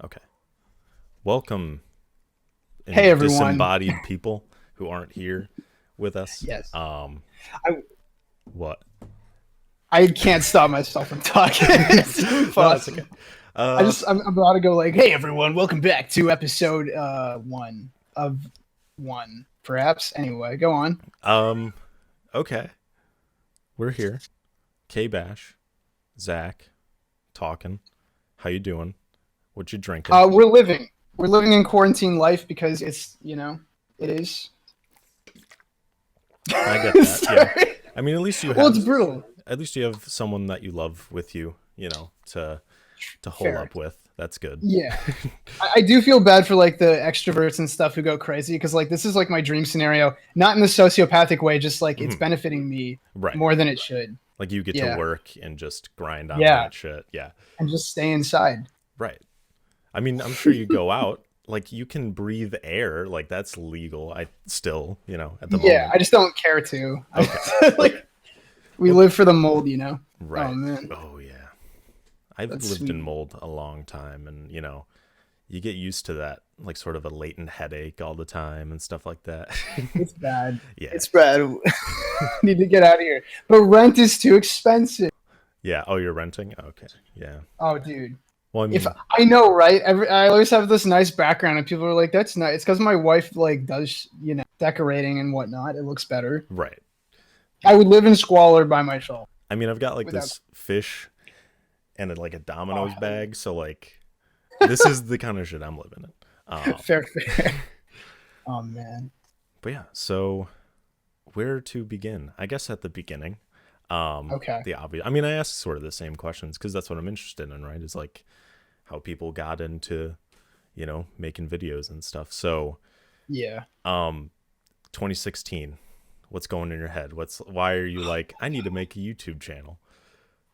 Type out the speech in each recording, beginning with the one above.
Okay. Welcome, Hey everyone. disembodied people who aren't here with us. Yes. I What? I can't stop myself from talking. It's No, it's impossible. okay. Uh, I'm about to go like, hey everyone, welcome back to episode one of one, perhaps. Anyway, go on. um, okay. We're here. KBash, Zach, talking. How you doing? What you drinking? We're living. We're living in quarantine life because it is. I get that. Yeah. Sorry. I mean, Well, it's brutal. at least you have someone that you love with you. To hole Fair. up with. That's good. Yeah. I do feel bad for like the extroverts and stuff who go crazy because like this is like my dream scenario, not in the sociopathic way, just like it's Mhm. benefiting me Right. more than it should. Like you get to Yeah. work and just grind on Yeah. that shit. Yeah. And just stay inside. Right. I mean, I'm sure you go out, like you can breathe air, like that's legal. I still, at the Yeah, moment. I just don't care to. Okay. Like we Well, live for the mold. Oh right. man, Oh yeah. I've that's lived in sweet. mold a long time, and you get used to that, like sort of a latent headache all the time and stuff like that. It's bad. Yeah. It's bad. Need to get out of here. But rent is too expensive. Yeah. Oh, you're renting? Okay. Yeah. Oh, dude. Well, I If mean, I know, right? I always have this nice background, and people are like, "That's nice." It's because my wife like does decorating and whatnot. It looks better. right. I would live in squalor by myself I mean, I've got like without. this fish and like a Oh, Domino's hell bag, so like this is the kind of shit I'm living in. yeah. Fair, fair. Oh man. But yeah, so where to begin? I guess at the beginning. Okay. The obvious. I mean, I ask sort of the same questions because that's what I'm interested in, right? Is like how people got into, making videos and stuff. So, Yeah. 2016. What's going in your head? Why are you like, I need to make a YouTube channel?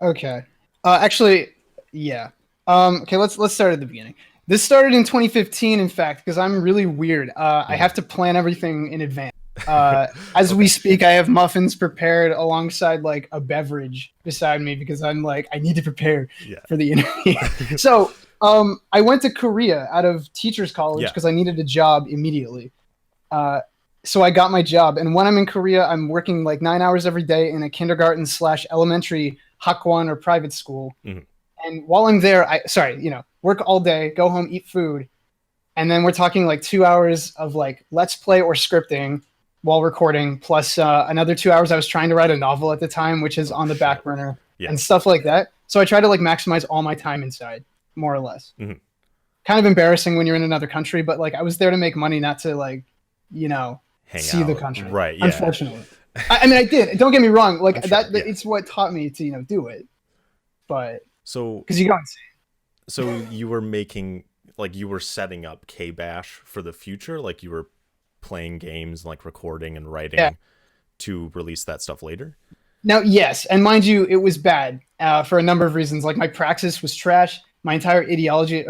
Okay. Actually, yeah. Okay, let's start at the beginning. This started in 2015, in fact, because I'm really weird. I Mhm. have to plan everything in advance. As we Okay. speak, I have muffins prepared alongside like a beverage beside me because I'm like I need to prepare Yeah. for the interview. So, I went to Korea out of teachers college Yeah. because I needed a job immediately. Uh, so I got my job, and when I'm in Korea, I'm working like 9 hours every day in a kindergarten slash elementary hakwan or private school. Mhm. And while I'm there, work all day, go home, eat food, and then we're talking like 2 hours of like let's play or scripting while recording, plus another 2 hours I was trying to write a novel at the time, which is Oh on the back shit. burner Yeah. and stuff like that. So I try to like maximize all my time inside, more or less. Mhm. Kind of embarrassing when you're in another country, but like I was there to make money, not to like, you know, Hang see the out. country. Right. Yeah. Unfortunately, I mean, I did. Don't get me wrong. I'm Like sure. that, Yeah. it's what taught me to do it. But So because you go insane. so you were making, like, you were setting up KBash for the future, like you were playing games, like recording and Yeah. writing to release that stuff later. Now, yes, and mind you, it was bad for a number of reasons. Like my praxis was trash. My entire ideology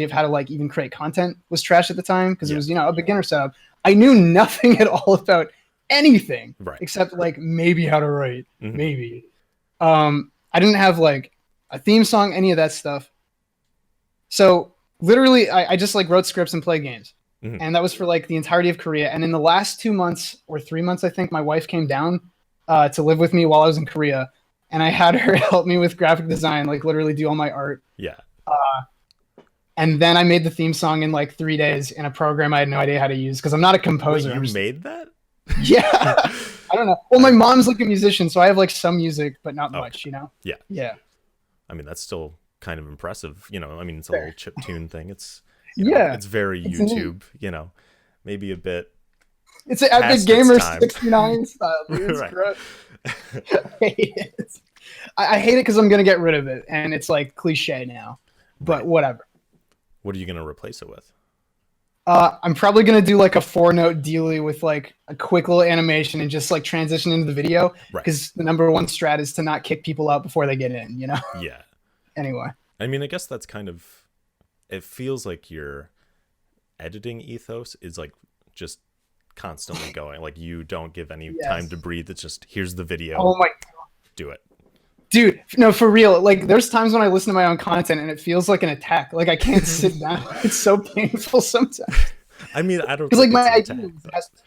of how to like even create content was trash at the time because it Yeah. was a beginner setup. I knew nothing at all about anything Right. except like maybe how to write, Hmm. maybe. I didn't have like a theme song, any of that stuff. So literally, I just like wrote scripts and played games, Hmm. and that was for like the entirety of Korea. And in the last 2 months or 3 months, I think my wife came down to live with me while I was in Korea, and I had her help me with graphic design, like literally do all my art. Yeah. And then I made the theme song in like 3 days in a program I had no idea how to use because I'm not a Wait, composer. you made that? Yeah, I don't know. Well, my I, mom's like a musician, so I have like some music, but not okay. much. Yeah. Yeah, I mean, that's still kind of impressive. I mean, it's a little fair. chip tune thing. It's, Yeah, it's very it's neat. YouTube, maybe a bit It's an epic past its gamer time. 69 style, dude. It's Right. gross. I hate it. I hate it because I'm gonna get rid of it, and it's like cliche now. But Right. whatever. What are you going to replace it with? I'm probably gonna do like a 4 note dealie with like a quick little animation and just like transition into the video Right. because the number one strat is to not kick people out before they get in. Yeah. Anyway, I mean, I guess that's kind of, it feels like your editing ethos is like just constantly going. Like you don't give any time to yes. breathe. It's just, here's the video, Oh my, do it. Dude, no, for real. Like, there's times when I listen to my own content and it feels like an attack. Like, I can't sit down. It's so painful sometimes. I mean, I don't Because, like, think my it's an idea attack, has to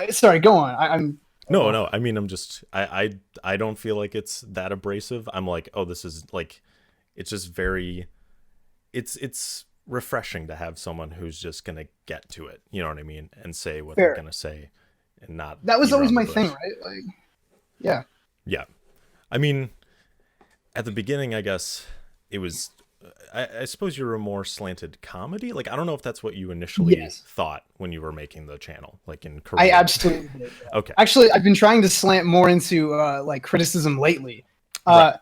be. Sorry, go on. I'm. no, no. I mean, I'm just I don't feel like it's that abrasive. I'm like, oh, this is like, it's just very, it's refreshing to have someone who's just gonna get to it. You know what I mean? And say what Fair. they're gonna say, and not That was beat always around the my thing, bush. right? Like, yeah. Yeah, I mean, at the beginning, I guess it was. I suppose you were a more slanted comedy. Like, I don't know if that's what you initially Yes. thought when you were making the channel, like in I Korea. absolutely did. Yeah. Okay. Actually, I've been trying to slant more into like criticism lately. Right.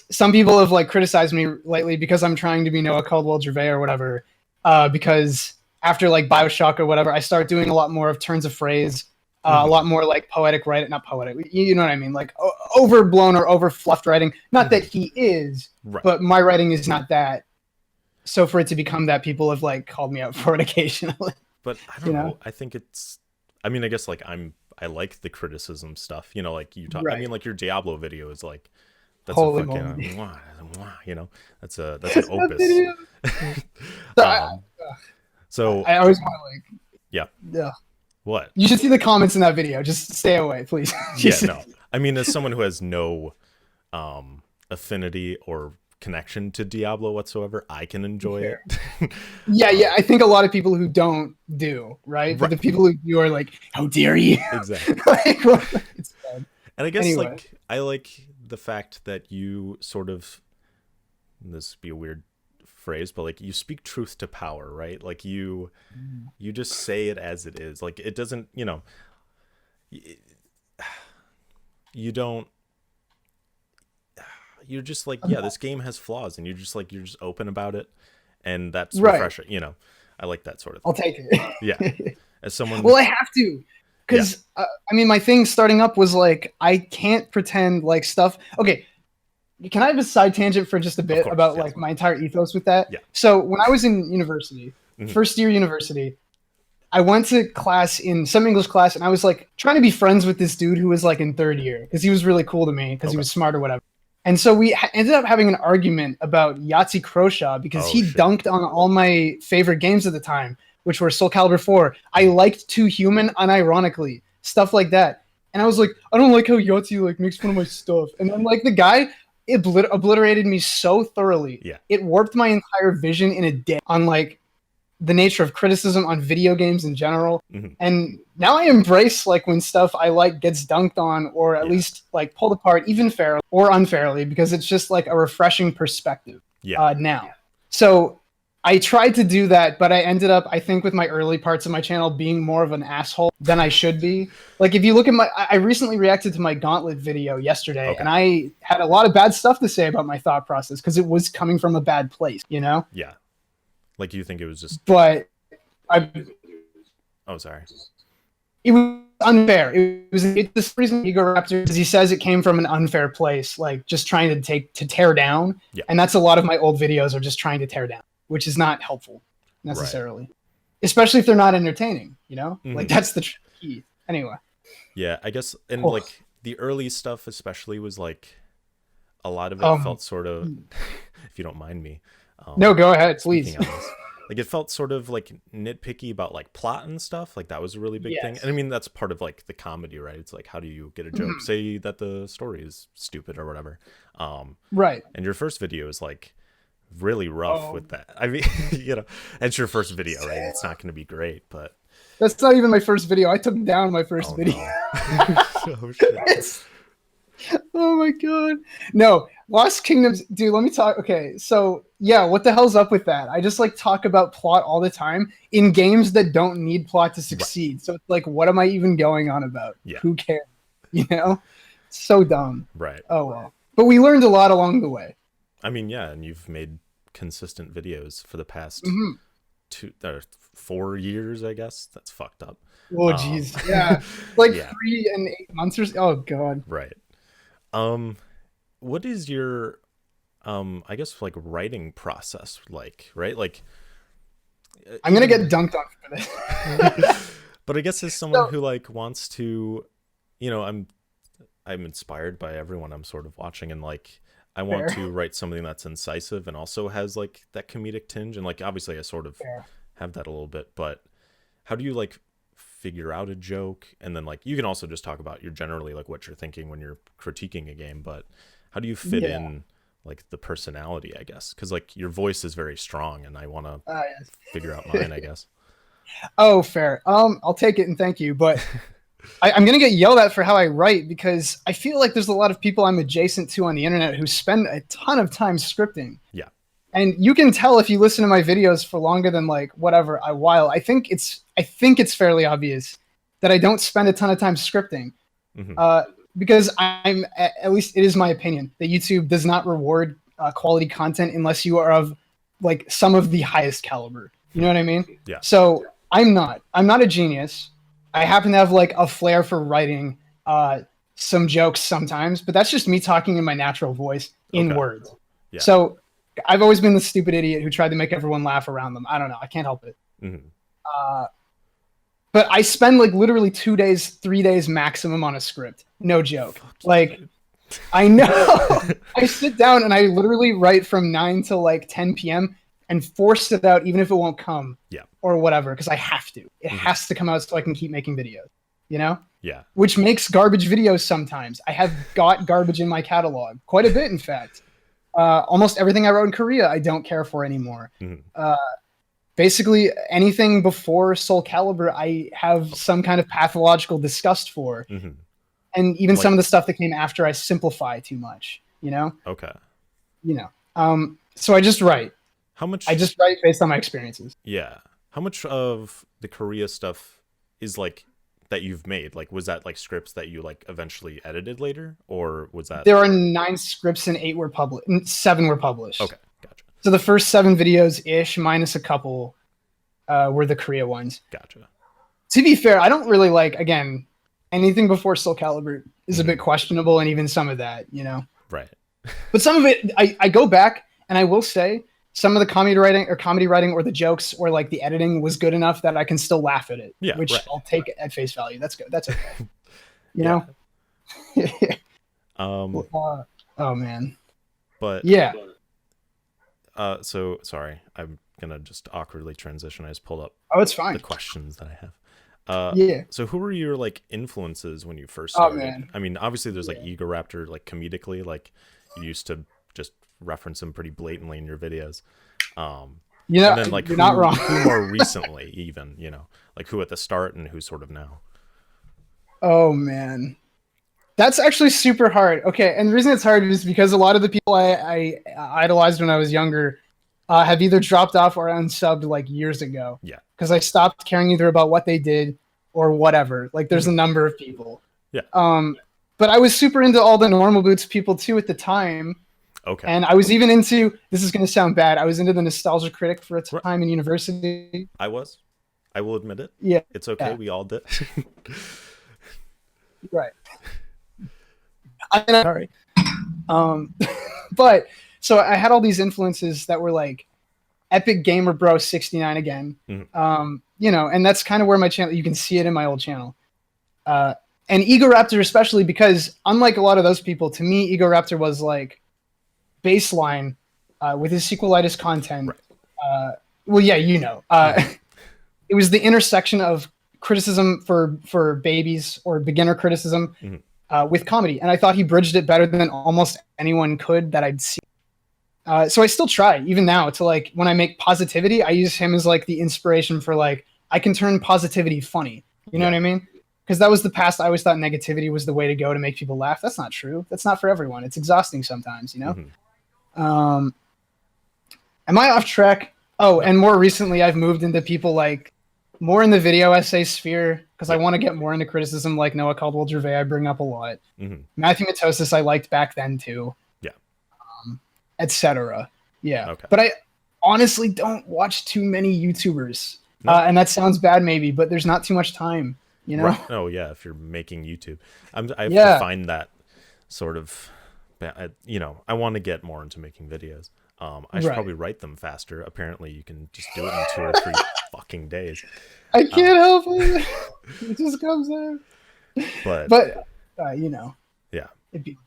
Some people have like criticized me lately because I'm trying to be Noah Caldwell Gervais or whatever. Because after like Bioshock or whatever, I start doing a lot more of turns of phrase, a lot more like poetic writing, not poetic, you know what I mean, like overblown or over fluffed writing. Not that he is, Right. but my writing is not that. So for it to become that, people have like called me out for it occasionally. But I don't know. I think it's. I mean, I guess like I like the criticism stuff. You know, like you talk. I Right. mean, like your Diablo video is like that's Holy a fucking moly. you know, that's an opus. Video. So So I always want to like, yeah, yeah. what? You should see the comments in that video. Just stay away, please. Yeah, no. I mean, as someone who has no affinity or connection to Diablo whatsoever, I can enjoy Fair. it. Yeah. I think a lot of people who don't do, right? But the people who do are like, how dare you? Exactly. Like, it's fun. And I guess Anyway. like I like the fact that you sort of, this would be a weird phrase, but like you speak truth to power, right? Like you just say it as it is. Like it doesn't, you know, you don't, you're just like, yeah, this game has flaws, and you're just like, you're just open about it, and that's Right. refreshing. You know, I like that sort of thing. I'll take it. Yeah, as someone. Well, I have to. Because, I mean, my thing starting up was like, I can't pretend like stuff. Okay. Can I have a side tangent for just a bit course, about yes. like my entire ethos with that? Yeah. So when I was in university, first year university, I went to class in some English class, and I was like trying to be friends with this dude who was like in third year because he was really cool to me because he was smart or whatever. And so we ended up having an argument about Yahtzee Croshaw because he dunked on all my favorite games at the time, which were Soul Calibur 4. I liked Too Human unironically, stuff like that. And I was like, I don't like how Yahtzee like makes fun of my stuff. And then like the guy obliterated me so thoroughly. Yeah. It warped my entire vision in a day on like the nature of criticism on video games in general. And now I embrace like when stuff I like gets dunked on or at least like pulled apart, even fairly or unfairly, because it's just like a refreshing perspective now. So I tried to do that, but I ended up, I think, with my early parts of my channel being more of an asshole than I should be. Like, if you look at I recently reacted to my Gauntlet video yesterday, and I had a lot of bad stuff to say about my thought process because it was coming from a bad place, you know? Yeah. Like, you think it was just. But Oh, sorry. It was unfair. It's this reason Ego Raptor, because he says it came from an unfair place, like just trying to tear down. Yeah. And that's a lot of my old videos are just trying to tear down, which is not helpful necessarily, especially if they're not entertaining, you know, like that's the key. Anyway. Yeah, I guess. And like the early stuff, especially, was like a lot of it felt sort of, if you don't mind me. No, go ahead, please. Like, it felt sort of like nitpicky about like plot and stuff. Like, that was a really big thing. And I mean, that's part of like the comedy, right? It's like, how do you get a joke? Say that the story is stupid or whatever. Right. And your first video is like really rough with that. I mean, you know, it's your first video, right? It's not going to be great, but that's not even my first video. I took down my first video. No. Oh, shit. Oh my god. No, Lost Kingdoms, dude, let me talk. Okay, so yeah, what the hell's up with that? I just like talk about plot all the time in games that don't need plot to succeed. Right. So it's like, what am I even going on about? Yeah. Who cares? You know? So dumb. Right. Oh well. But we learned a lot along the way. I mean, yeah, and you've made consistent videos for the past 4 years, I guess. That's fucked up. Oh jeez. Yeah. Like 3 and 8 months or so. Oh god. Right. What is your I guess like writing process like, right? Like, I'm gonna get dunked on for this. But I guess as someone who like wants to, you know, I'm inspired by everyone I'm sort of watching, and like I want Fair. to write something that's incisive and also has like that comedic tinge, and like obviously I sort of Fair. have that a little bit, but how do you like figure out a joke? And then like you can also just talk about your generally like what you're thinking when you're critiquing a game, but how do you fit Yeah. in like the personality, I guess? Because like your voice is very strong, and I want to figure out Yes. mine, I guess. Oh, fair. I'll take it and thank you, but I'm gonna get yelled at for how I write because I feel like there's a lot of people I'm adjacent to on the internet who spend a ton of time scripting. Yeah. And you can tell if you listen to my videos for longer than like whatever a while. I think it's fairly obvious that I don't spend a ton of time scripting, Hmm. uh, because at least it is my opinion that YouTube does not reward quality content unless you are of like some of the highest caliber. You know what I mean? Yeah. So I'm not a genius. I happen to have like a flair for writing some jokes sometimes, but that's just me talking in my natural voice in Okay. words. Yeah. So I've always been the stupid idiot who tried to make everyone laugh around them. I don't know. I can't help it. Hmm. Uh, but I spend like literally 2 days, 3 days maximum on a script. No joke. Fuck you, Like, dude. I know. I sit down and I literally write from 9 to like 10 p.m. and force it out, even if it won't come Yeah. or whatever, because I have to. It Mhm. has to come out so I can keep making videos, you know? Yeah. Which makes garbage videos sometimes. I have got garbage in my catalog, quite a bit, in fact. Almost everything I wrote in Korea, I don't care for anymore. Hmm. Basically, anything before Soul Calibur, I have some kind of pathological disgust for. Hmm. And even Like, some of the stuff that came after, I simplify too much, you know? okay. So I just write. How much? I just write based on my experiences. Yeah. How much of the Korea stuff is like that you've made? Like, was that like scripts that you like eventually edited later, or was that? There are 9 scripts and 7 were published. Okay, gotcha, So the first 7 videos ish, minus a couple, were the Korea ones. gotcha. To be fair, I don't really like, again, anything before Soul Calibur is a Mhm. bit questionable, and even some of that, you know. Right. But some of it, I go back and I will say some of the comedy writing or the jokes or like the editing was good enough that I can still laugh at it, Yeah, which right. I'll take at face value. That's good. That's okay. You Yeah. know? Um. Oh man. But Yeah. So sorry, I'm gonna just awkwardly transition. I just pulled up Oh, it's the fine. questions that I have. Yeah. So who were your like influences when you first Oh started? man. I mean, obviously there's like Yeah. Ego Raptor, like comedically, like you used to just reference him pretty blatantly in your videos. Um, You know, and then like you're not wrong. who more recently, even like who at the start and who sort of now. Oh man. That's actually super hard. Okay, and the reason it's hard is because a lot of the people I idolized when I was younger have either dropped off or unsubbed like years ago. Yeah. Because I stopped caring either about what they did or whatever. Like, there's a number of people. Yeah. But I was super into all the Normal Boots people too at the time, Okay. and I was even into. This is going to sound bad. I was into the Nostalgia Critic for a time in university. I was. I will admit it. Yeah. It's okay. Yeah. We all did. Right. I'm sorry. But so I had all these influences that were like Epic Gamer Bro 69 again. Mhm. And that's kind of where my channel, you can see it in my old channel. And Ego Raptor especially, because unlike a lot of those people, to me, Ego Raptor was like baseline with his sequelitis content. Right. Well, yeah, it was the intersection of criticism for babies or beginner criticism Mhm. with comedy, and I thought he bridged it better than almost anyone could that I'd seen. So I still try even now to like when I make positivity, I use him as like the inspiration for like I can turn positivity funny. You know Yeah. what I mean? Because that was the past. I always thought negativity was the way to go to make people laugh. That's not true. That's not for everyone. It's exhausting sometimes, you know. Mhm. Am I off track? Oh, and more recently, I've moved into people like more in the video essay sphere because I Yeah. want to get more into criticism, like Noah Caldwell-Gervais. I bring up a lot. Mhm. Matthew Matosis, I liked back then too. Yeah. Etc. Yeah. Okay. But I honestly don't watch too many YouTubers, No. and that sounds bad maybe, but there's not too much time. You know. Right. Oh yeah, if you're making YouTube, I have Yeah. to find that sort of, I want to get more into making videos. I should Right. probably write them faster. Apparently, you can just do it in 2 or 3 fucking days. I can't help it. It just comes out. But But yeah, it'd be.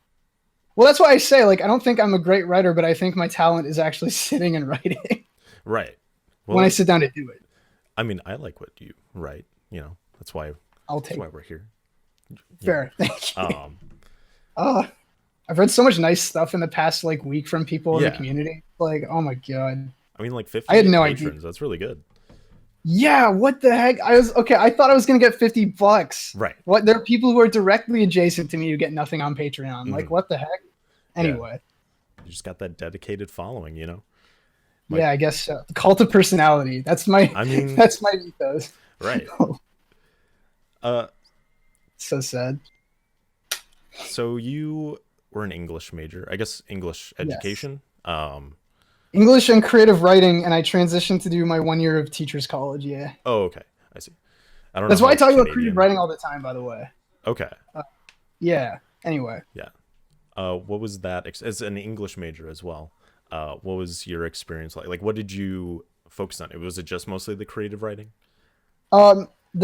Well, that's why I say, like, I don't think I'm a great writer, but I think my talent is actually sitting and writing Right. when I Well, sit down to do it. I mean, I like what you write. That's why I'll take we're here. You fair. Thank you. know. Uh, I've read so much nice stuff in the past like week from people in the Yeah. community. Like, oh my god, I mean, like I had 58 no idea. patrons. That's really good. Yeah, what the heck? I was okay. I thought I was gonna get $50. Right. What? There are people who are directly adjacent to me who get nothing on Patreon. Like, Hmm. what the heck? Yeah. Anyway, You just got that dedicated following. Like, yeah, I guess so. The cult of personality. That's my I mean, that's my ethos. right. Uh, So sad. so you were an English major, I guess English Yes. education. English and creative writing, and I transitioned to do my 1 year of teachers college. Yeah, Oh, okay. I see. I don't know that's why I how talk about creative Canadian. writing all the time. By the way. Okay. Yeah. Anyway. Yeah. What was that as an English major as well? What was your experience like? Like, what did you focus on? Was it just mostly the creative writing?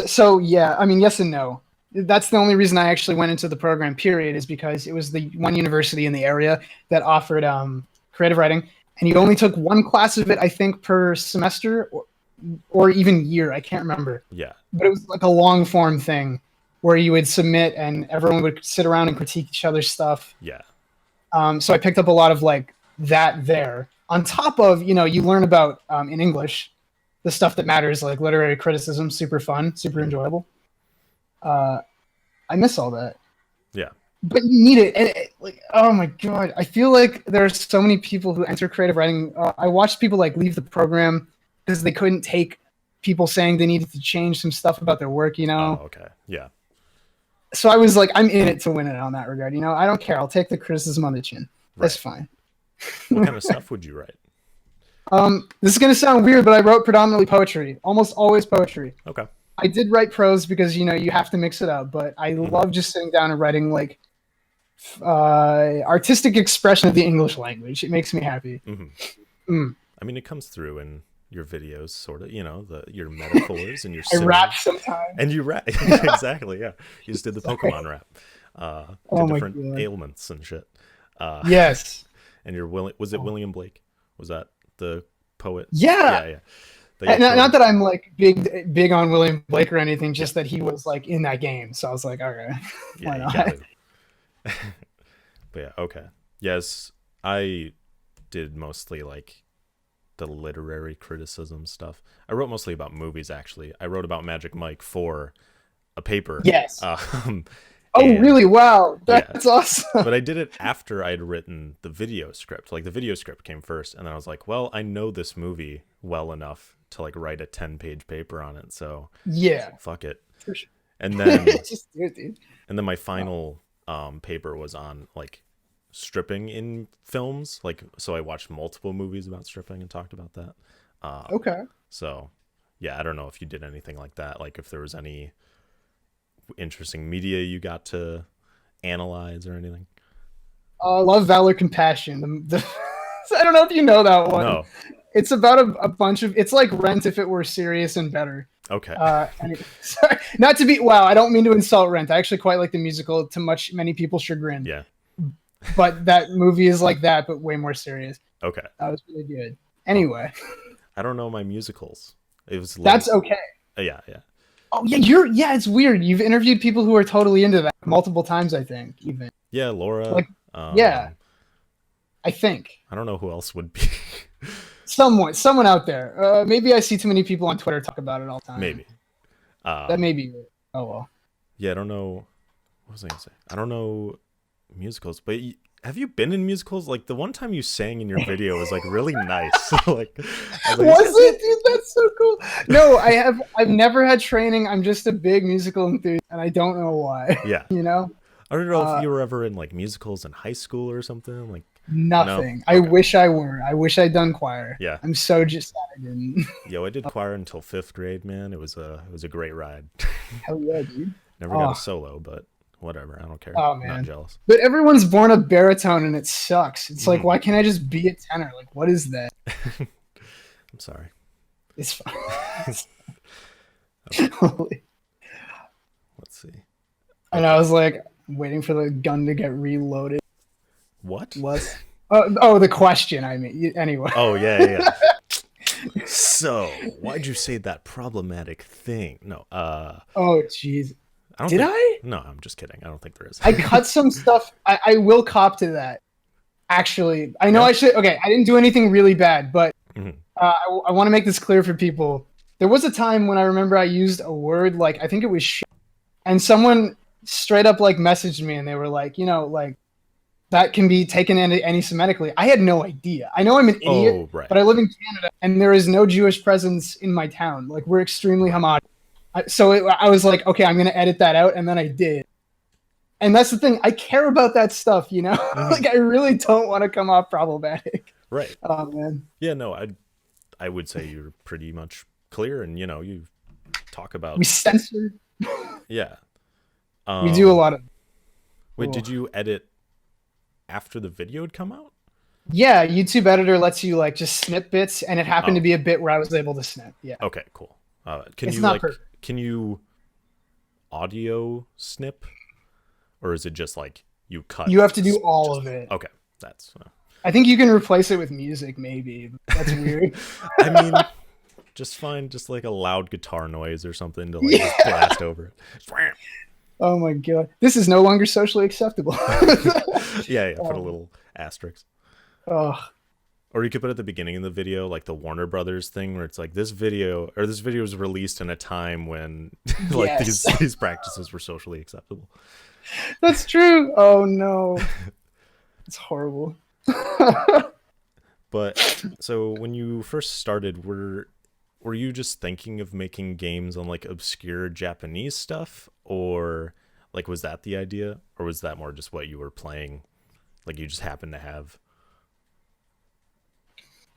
So yeah, I mean, yes and no. That's the only reason I actually went into the program. Period, is because it was the one university in the area that offered creative writing, and you only took one class of it, I think, per semester or even year. I can't remember, Yeah. but it was like a long form thing where you would submit and everyone would sit around and critique each other's stuff. Yeah. So I picked up a lot of like that there. On top of, you learn about in English the stuff that matters, like literary criticism, super fun, super Mhm. enjoyable. Uh, I miss all that, Yeah. but you need it. And like, oh my god, I feel like there's so many people who enter creative writing. I watched people like leave the program because they couldn't take people saying they needed to change some stuff about their work. Oh, okay. Yeah. So I was like, I'm in it to win it on that regard. I don't care. I'll take the criticism on the chin. That's Right. fine. What kind of stuff would you write? This is gonna sound weird, but I wrote predominantly poetry, almost always poetry. Okay. I did write prose because you have to mix it up, but I Hmm. love just sitting down and writing like artistic expression of the English language. It makes me happy. Hmm. Mm. I mean, it comes through in your videos, sort of. Your metaphors and your I rap similes, sometimes. and you rap exactly. Yeah. You just did the Sorry. Pokemon rap, to Oh my different god. ailments and shit. Uh, Yes. and you're William. Was it Oh. William Blake? Was that the poet? Yeah. Yeah. Yeah. That you Not quoted. that I'm like big on William Blake or anything, just that he was like in that game. So I was like, okay, Yeah. why You got not? to. But yeah. Okay. Yes, I did mostly like the literary criticism stuff. I wrote mostly about movies. Actually, I wrote about Magic Mike for a paper. Yes. Um, Oh, and really? Wow. yeah, That's awesome. but I did it after I'd written the video script. Like the video script came first, and then I was like, well, I know this movie well enough to like write a 10-page paper on it, so Yeah, fuck it. for sure. And then Just do it, dude. my final paper was on like stripping in films. Like, so I watched multiple movies about stripping and talked about that. Okay. So yeah, I don't know if you did anything like that. Like if there was any interesting media you got to analyze or anything. Love, Valor, Compassion. I don't know if you know that one. No. It's about a bunch of. It's like Rent if it were serious and better. Okay. Sorry, not to be. Wow, I don't mean to insult Rent. I actually quite like the musical. To many people's chagrin. Yeah. But that movie is like that, but way more serious. Okay. That was really good. Anyway, I don't know my musicals. It was that's okay. yeah, yeah. Oh yeah, yeah. It's weird. You've interviewed people who are totally into that multiple times. I think even. Yeah, Laura. Like, yeah. I think. I don't know who else would be. Someone out there. Maybe I see too many people on Twitter talk about it all the time. Maybe. That may be it. Oh well. Yeah, I don't know. What was I gonna say? I don't know musicals, but have you been in musicals? Like the one time you sang in your video was like really nice. Like, I was like, Was it, dude? That's so cool. No, I have. I've never had training. I'm just a big musical enthusiast, and I don't know why. Yeah. You know. I don't know if you were ever in like musicals in high school or something. Like Nothing. No? I Okay. wish I were. I wish I'd done choir. Yeah. I'm so just sad I didn't. Yo, I did choir until 5th grade, man. It was a great ride. Hell yeah, dude. Never got Oh. a solo, but whatever. I don't care. Oh, Not man. jealous. But everyone's born a baritone, and it sucks. It's like, Mhm. why can't I just be a tenor? Like, what is that? I'm sorry. It's fine. Let's see. And I was like, waiting for the gun to get reloaded. What? Was the question? I mean, anyway. Oh yeah. So, why'd you say that problematic thing? No, Oh jeez. I don't Did think, I? No, I'm just kidding. I don't think there is. I cut some stuff. I will cop to that. Actually, I know Yeah. I should. Okay, I didn't do anything really bad, but Mhm. I want to make this clear for people. There was a time when I remember I used a word like I think it was shit, and someone straight up like messaged me and they were like, like that can be taken anti-Semitically. I had no idea. I know I'm an idiot, Oh, right. but I live in Canada and there is no Jewish presence in my town. Like we're extremely homogenous. So I was like, okay, I'm going to edit that out, and then I did. And that's the thing. I care about that stuff, Like I really don't want to come off problematic. Right. Oh man. Yeah, no, I would say you're pretty much clear, and you talk about We censor. yeah. We do a lot of. Wait, did you edit after the video had come out? Yeah, YouTube editor lets you like just snip bits, and it happened to be a bit where I was able to snip. Yeah. Okay, cool. Can It's you not like perfect. can you audio snip, or is it just like you cut? You have to do all of it. Okay, that's. I think you can replace it with music, maybe. That's weird. I mean, just find just like a loud guitar noise or something to like just blast over it. Oh my god, this is no longer socially acceptable. Yeah, put a little asterisk. Oh, Or you could put at the beginning of the video like the Warner Brothers thing where it's like this video was released in a time when like Yes. these practices were socially acceptable. that's true. Oh no, it's horrible. But so when you first started, were you just thinking of making games on like obscure Japanese stuff, or like was that the idea, or was that more just what you were playing, like you just happened to have?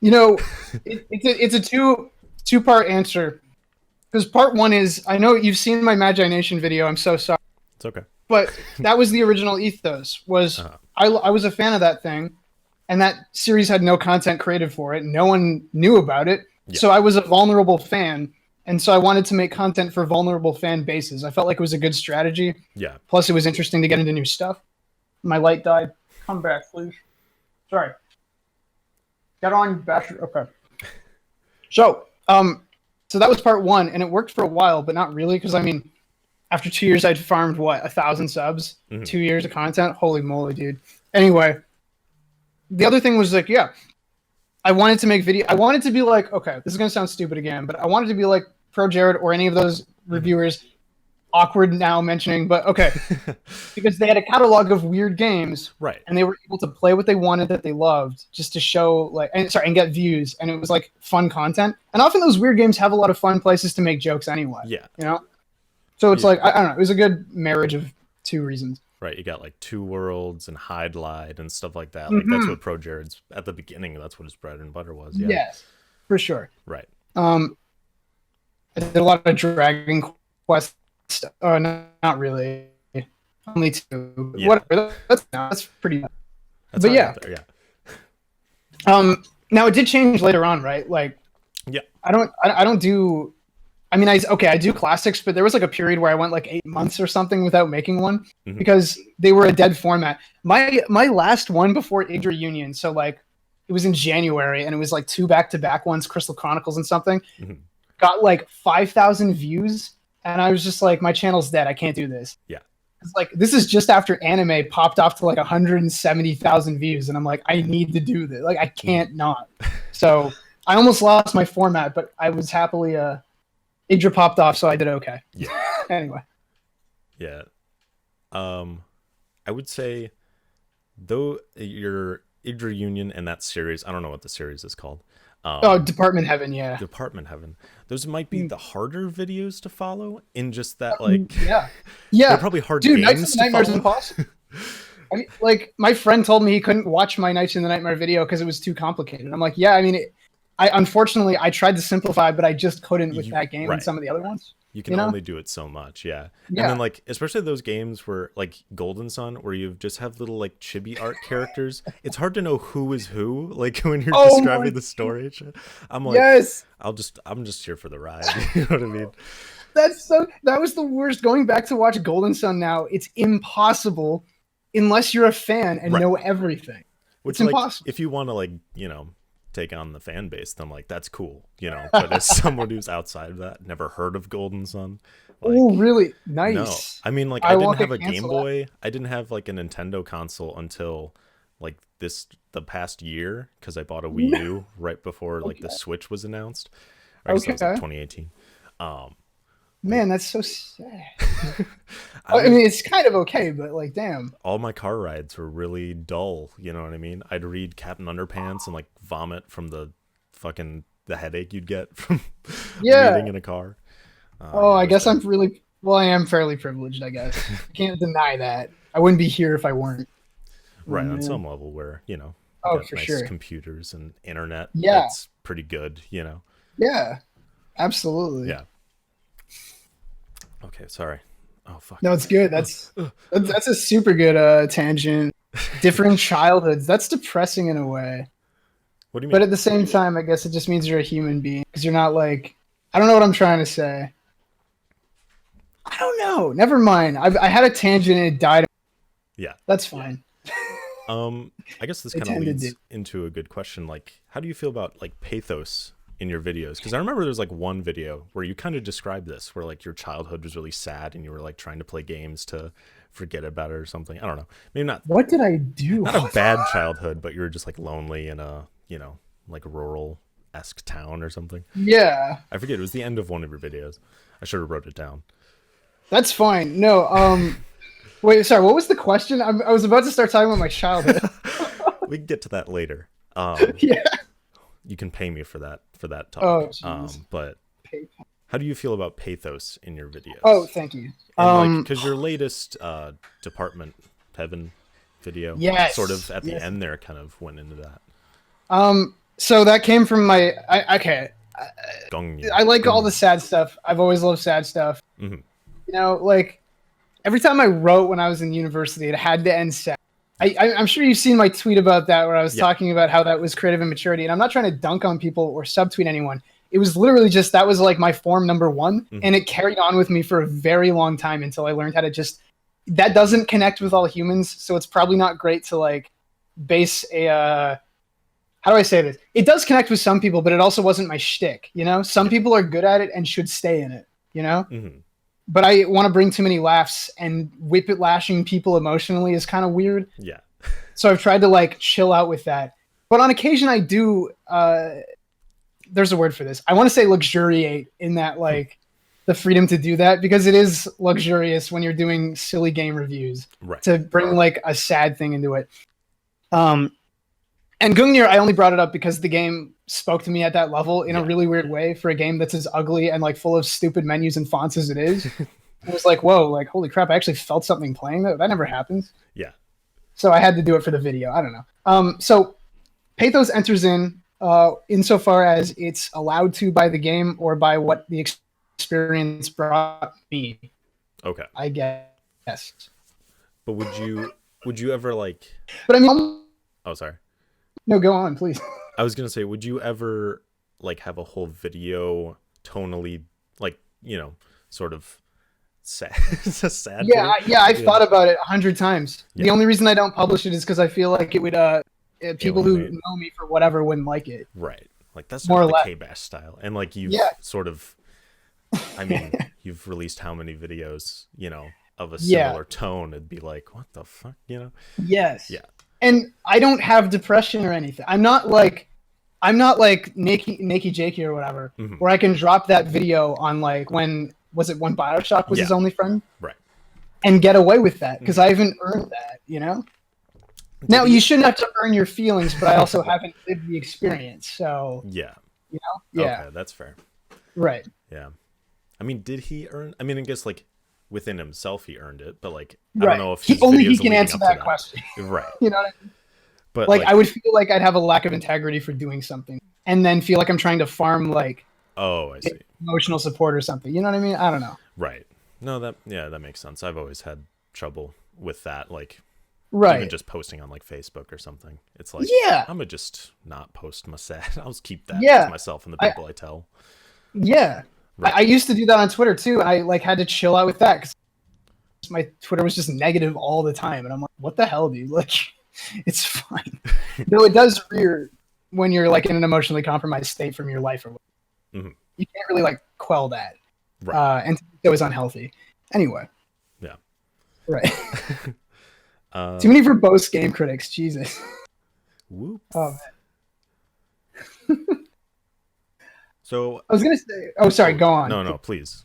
It's a two-part answer, because part one is I know you've seen my Magination video. I'm so sorry, It's okay. but that was the original ethos. Was I was a fan of that thing, and that series had no content created for it. No one knew about it, so I was a vulnerable fan, and so I wanted to make content for vulnerable fan bases. I felt like it was a good strategy. Yeah. Plus, it was interesting to get into new stuff. My light died. Come back, please. Sorry. Get on, Bash. Okay. So that was part one, and it worked for a while, but not really, because I mean, after 2 years, I'd farmed 1,000 subs, 2 years of content. Holy moly, dude. Anyway, the other thing was like, I wanted to make video. I wanted to be like, okay, this is gonna sound stupid again, but I wanted to be like Pro Jared or any of those reviewers. Awkward now mentioning, but okay, because they had a catalog of weird games, Right. and they were able to play what they wanted that they loved, just to show and get views, and it was like fun content. And often those weird games have a lot of fun places to make jokes anyway. Yeah. So it's like I don't know. It was a good marriage of two reasons. Right, you got like Two Worlds and Hide Light and stuff like that. Like that's what Pro Jared's at the beginning. That's what his bread and butter was. Yeah. Yes, for sure. Right. I did a lot of Dragon Quest. Oh, no, not really. Only two. Yeah. Whatever. That's pretty. That's But high yeah. up there, yeah. Now it did change later on, right? Like, Yeah. I don't do. I mean, I do classics, but there was like a period where I went like 8 months or something without making one because they were a dead format. My last one before Age Reunion, so like it was in January, and it was like 2 back-to-back ones, Crystal Chronicles and something, got like 5,000 views, and I was just like, my channel's dead. I can't do this. Yeah. It's like this is just after anime popped off to like 170,000 views, and I'm like, I need to do this. Like, I can't not. So I almost lost my format, but I was happily Idra popped off, so I did okay. Yeah. Anyway. Yeah. I would say though your Idra Union and that series, I don't know what the series is called. Department Heaven, yeah. Department Heaven. Those might be the harder videos to follow in just that like yeah. they're probably hard Dude, games Nights to and Nightmares follow. Impossible. I mean, like my friend told me he couldn't watch my Nights in the Nightmare video because it was too complicated. I'm like, yeah, I mean, unfortunately I tried to simplify, but I just couldn't with that game and some of the other ones. You can only do it so much, yeah. And then like especially those games where like Golden Sun where you just have little like chibi art characters, it's hard to know who is who like when you're describing the story and shit. I'm like I'm just here for the ride. You know what I mean? That was the worst. Going back to watch Golden Sun now, it's impossible unless you're a fan and Right. know everything. Which, It's like, impossible. if you want to, like, take on the fan base, then, like, that's cool, But as someone who's outside of that, never heard of Golden Sun, like, Oh, really? no. Nice. I mean, like, I I didn't won't have get a Game canceled. Boy. I didn't have, like, a Nintendo console until, like, the past year, because I bought a Wii U right before, like, the Switch was announced. Or I guess that was, like, Okay. 2018. Um, Man, that's so sad. I I was mean, it's kind of okay, but like, damn. all my car rides were really dull. You know what I mean? I'd read Captain Underpants and like vomit from the headache you'd get from Yeah. reading in a car. Oh, Yeah, I it was guess I'm bad. really well. I am fairly privileged, I guess. I can't deny that. I wouldn't be here if I weren't. Oh Right, on man. some level where, we Oh, got for nice sure. computers and internet Yeah. that's pretty good. Yeah. Absolutely. Yeah. Okay, sorry. Oh fuck. No, it's good. That's a super good tangent. Different childhoods. That's depressing in a way. What do you But mean? at the same time, I guess it just means you're a human being because you're not like I don't know what I'm trying to say. I don't know. Never mind. I had a tangent and it died. Yeah. That's fine. I guess this They kind of tend to do. leads into a good question. Like, how do you feel about like pathos in your videos? Because I remember there's like one video where you kind of described this, where like your childhood was really sad and you were like trying to play games to forget about it or something. I don't know. Maybe not What did I do? not a bad childhood, but you were just like lonely in a like rural esque town or something. Yeah, I forget. It was the end of one of your videos. I should have wrote it down. that's fine. No, wait, sorry. What was the question? I was about to start talking about my childhood. We can get to that later. Yeah. You can pay me for that Oh, talk. jeez. But how do you feel about pathos in your Oh, videos? thank you. And like, because your latest Department Heaven video, Yes. sort of at the Yes. end there, kind of went into that. So that came from my. Okay. Gong. I like all the sad stuff. I've always loved sad stuff. Mhm. Like every time I wrote when I was in university, it had to end sad. I'm sure you've seen my tweet about that where I was Yeah. talking about how that was creative immaturity. And I'm not trying to dunk on people or subtweet anyone. It was literally just that was like my form number one. Mhm. And it carried on with me for a very long time until I learned how to just. That doesn't connect with all humans. So it's probably not great to like base a. How do I say this? It does connect with some people, but it also wasn't my shtick. Some people are good at it and should stay in it. Mhm. But I want to bring too many laughs and whip it lashing people emotionally is kind of weird. Yeah. So I've tried to like chill out with that. But on occasion I do there's a word for this. I want to say luxuriate in that like the freedom to do that because it is luxurious when you're doing silly game reviews Right. to bring like a sad thing into it. And Gungnir, I only brought it up because the game spoke to me at that level in a Yeah. really weird way for a game that's as ugly and like full of stupid menus and fonts as it is. It was like, whoa, like holy crap! I actually felt something playing that. That never happens. Yeah. So I had to do it for the video. I don't know. So pathos enters in insofar as it's allowed to by the game or by what the experience brought me. Okay. I guess. But would you ever like? But I mean, Oh, sorry. no, go on, please. I was gonna say, would you ever like have a whole video tonally like sort of sad? It's a sad. Yeah, word. I've thought about it 100 times. The Yeah. only reason I don't publish it is because I feel like it would people who Alienate. know me for whatever wouldn't like it. Right. Like that's More not or the less. KBash style. And like you've Yeah. sort of I mean, you've released how many videos, of a Yeah. similar tone, it'd be like, what the fuck? Yes. Yeah. And I don't have depression or anything. I'm not like Nakey Jakey or whatever, Mhm. where I can drop that video on like when Bioshock was his Yeah. only friend Right. and get away with that because I haven't earned that. Now you shouldn't have to earn your feelings, but I also haven't lived the experience. So Yeah. yeah, Okay, that's fair. right. Yeah. I mean, did he earn I mean, I guess like within himself he earned it, but like I Right. don't know if He his only he videos can leading answer up to that question. Right. You know what I mean? But Like I would feel like I'd have a lack of integrity for doing something and then feel like I'm trying to farm like oh, I see. emotional support or something. You know what I mean? I don't know. Right. No, that makes sense. I've always had trouble with that, like Right. even just posting on like Facebook or something. It's like Yeah. I'm gonna just not post my sad. I'll just keep that Yeah. to myself and the I- people I tell. Yeah. Right. I used to do that on Twitter too, and I like had to chill out with that because my Twitter was just negative all the time, and I'm like, what the hell, dude? Like, it's fine. Though it does rear when you're like in an emotionally compromised state from your life or whatever. Mm-hmm. You can't really like quell that, Right. and it was unhealthy. Anyway, Yeah. right. Too many verbose game critics, Jesus. Whoops. Oh, So I was gonna say. Oh, sorry. Go on. No, please.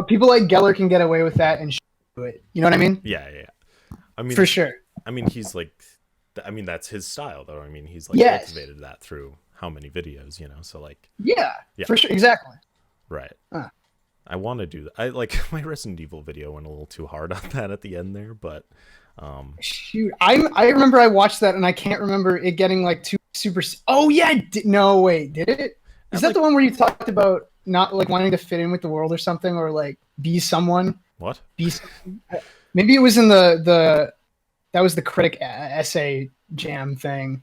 People like Geller can get away with that and do it. You know what I mean? Yeah. I mean, for sure. I mean, he's like, I mean, that's his style, though. I mean, he's like cultivated that through how many videos, you know? So like, yeah, for sure, exactly. Right. I want to do that. I like my Resident Evil video went a little too hard on that at the end there, but shoot, I remember I watched that and I can't remember it getting like too super. Oh yeah, no wait, did it? Is that like, the one where you talked about not like wanting to fit in with the world or something, or like be someone? What? Be maybe it was in the that was the critic essay jam thing.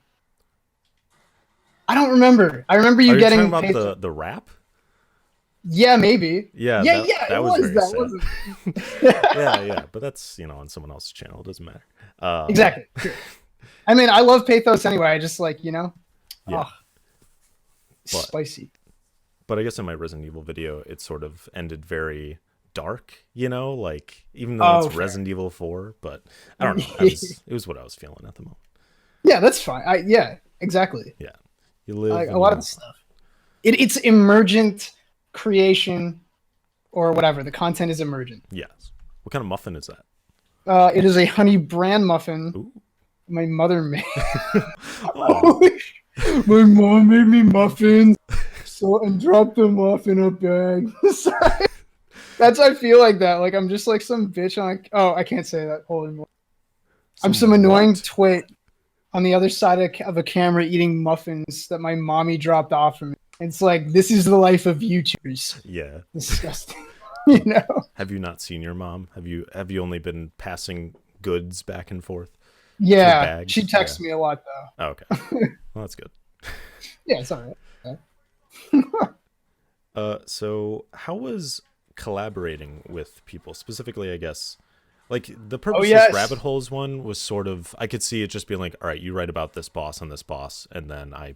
I don't remember. I remember you getting talking about the rap. Yeah, maybe. Yeah, that was very sad. yeah, but that's, you know, on someone else's channel. It doesn't matter. Exactly. I mean, I love pathos anyway. I just like, you know, spicy. But I guess in my Resident Evil video, it sort of ended very dark, you know, like even though it's Resident Evil 4, but I don't know. It was what I was feeling at the moment. Yeah, that's fine. Yeah, exactly. Yeah, you live a lot of the stuff. It's emergent creation or whatever. The content is emergent. Yes. What kind of muffin is that? It is a honey bran muffin. Ooh. My mother made. My mom made me muffins, and dropped them off in a bag. Sorry. That's I feel like that. Like I'm just like some bitch on. Like, oh, I can't say that. Holy moly! I'm some annoying twit on the other side of a camera eating muffins that my mommy dropped off for me. It's like, this is the life of YouTubers. Yeah. Disgusting. You know? Have you not seen your mom? Have you only been passing goods back and forth? Yeah. She texts me a lot though. Oh, okay. Well, that's good. Yeah, it's all right. So how was collaborating with people specifically, I guess? Like the Purposeless Rabbit Holes one was sort of, I could see it just being like, all right, you write about this boss and this boss, and then I,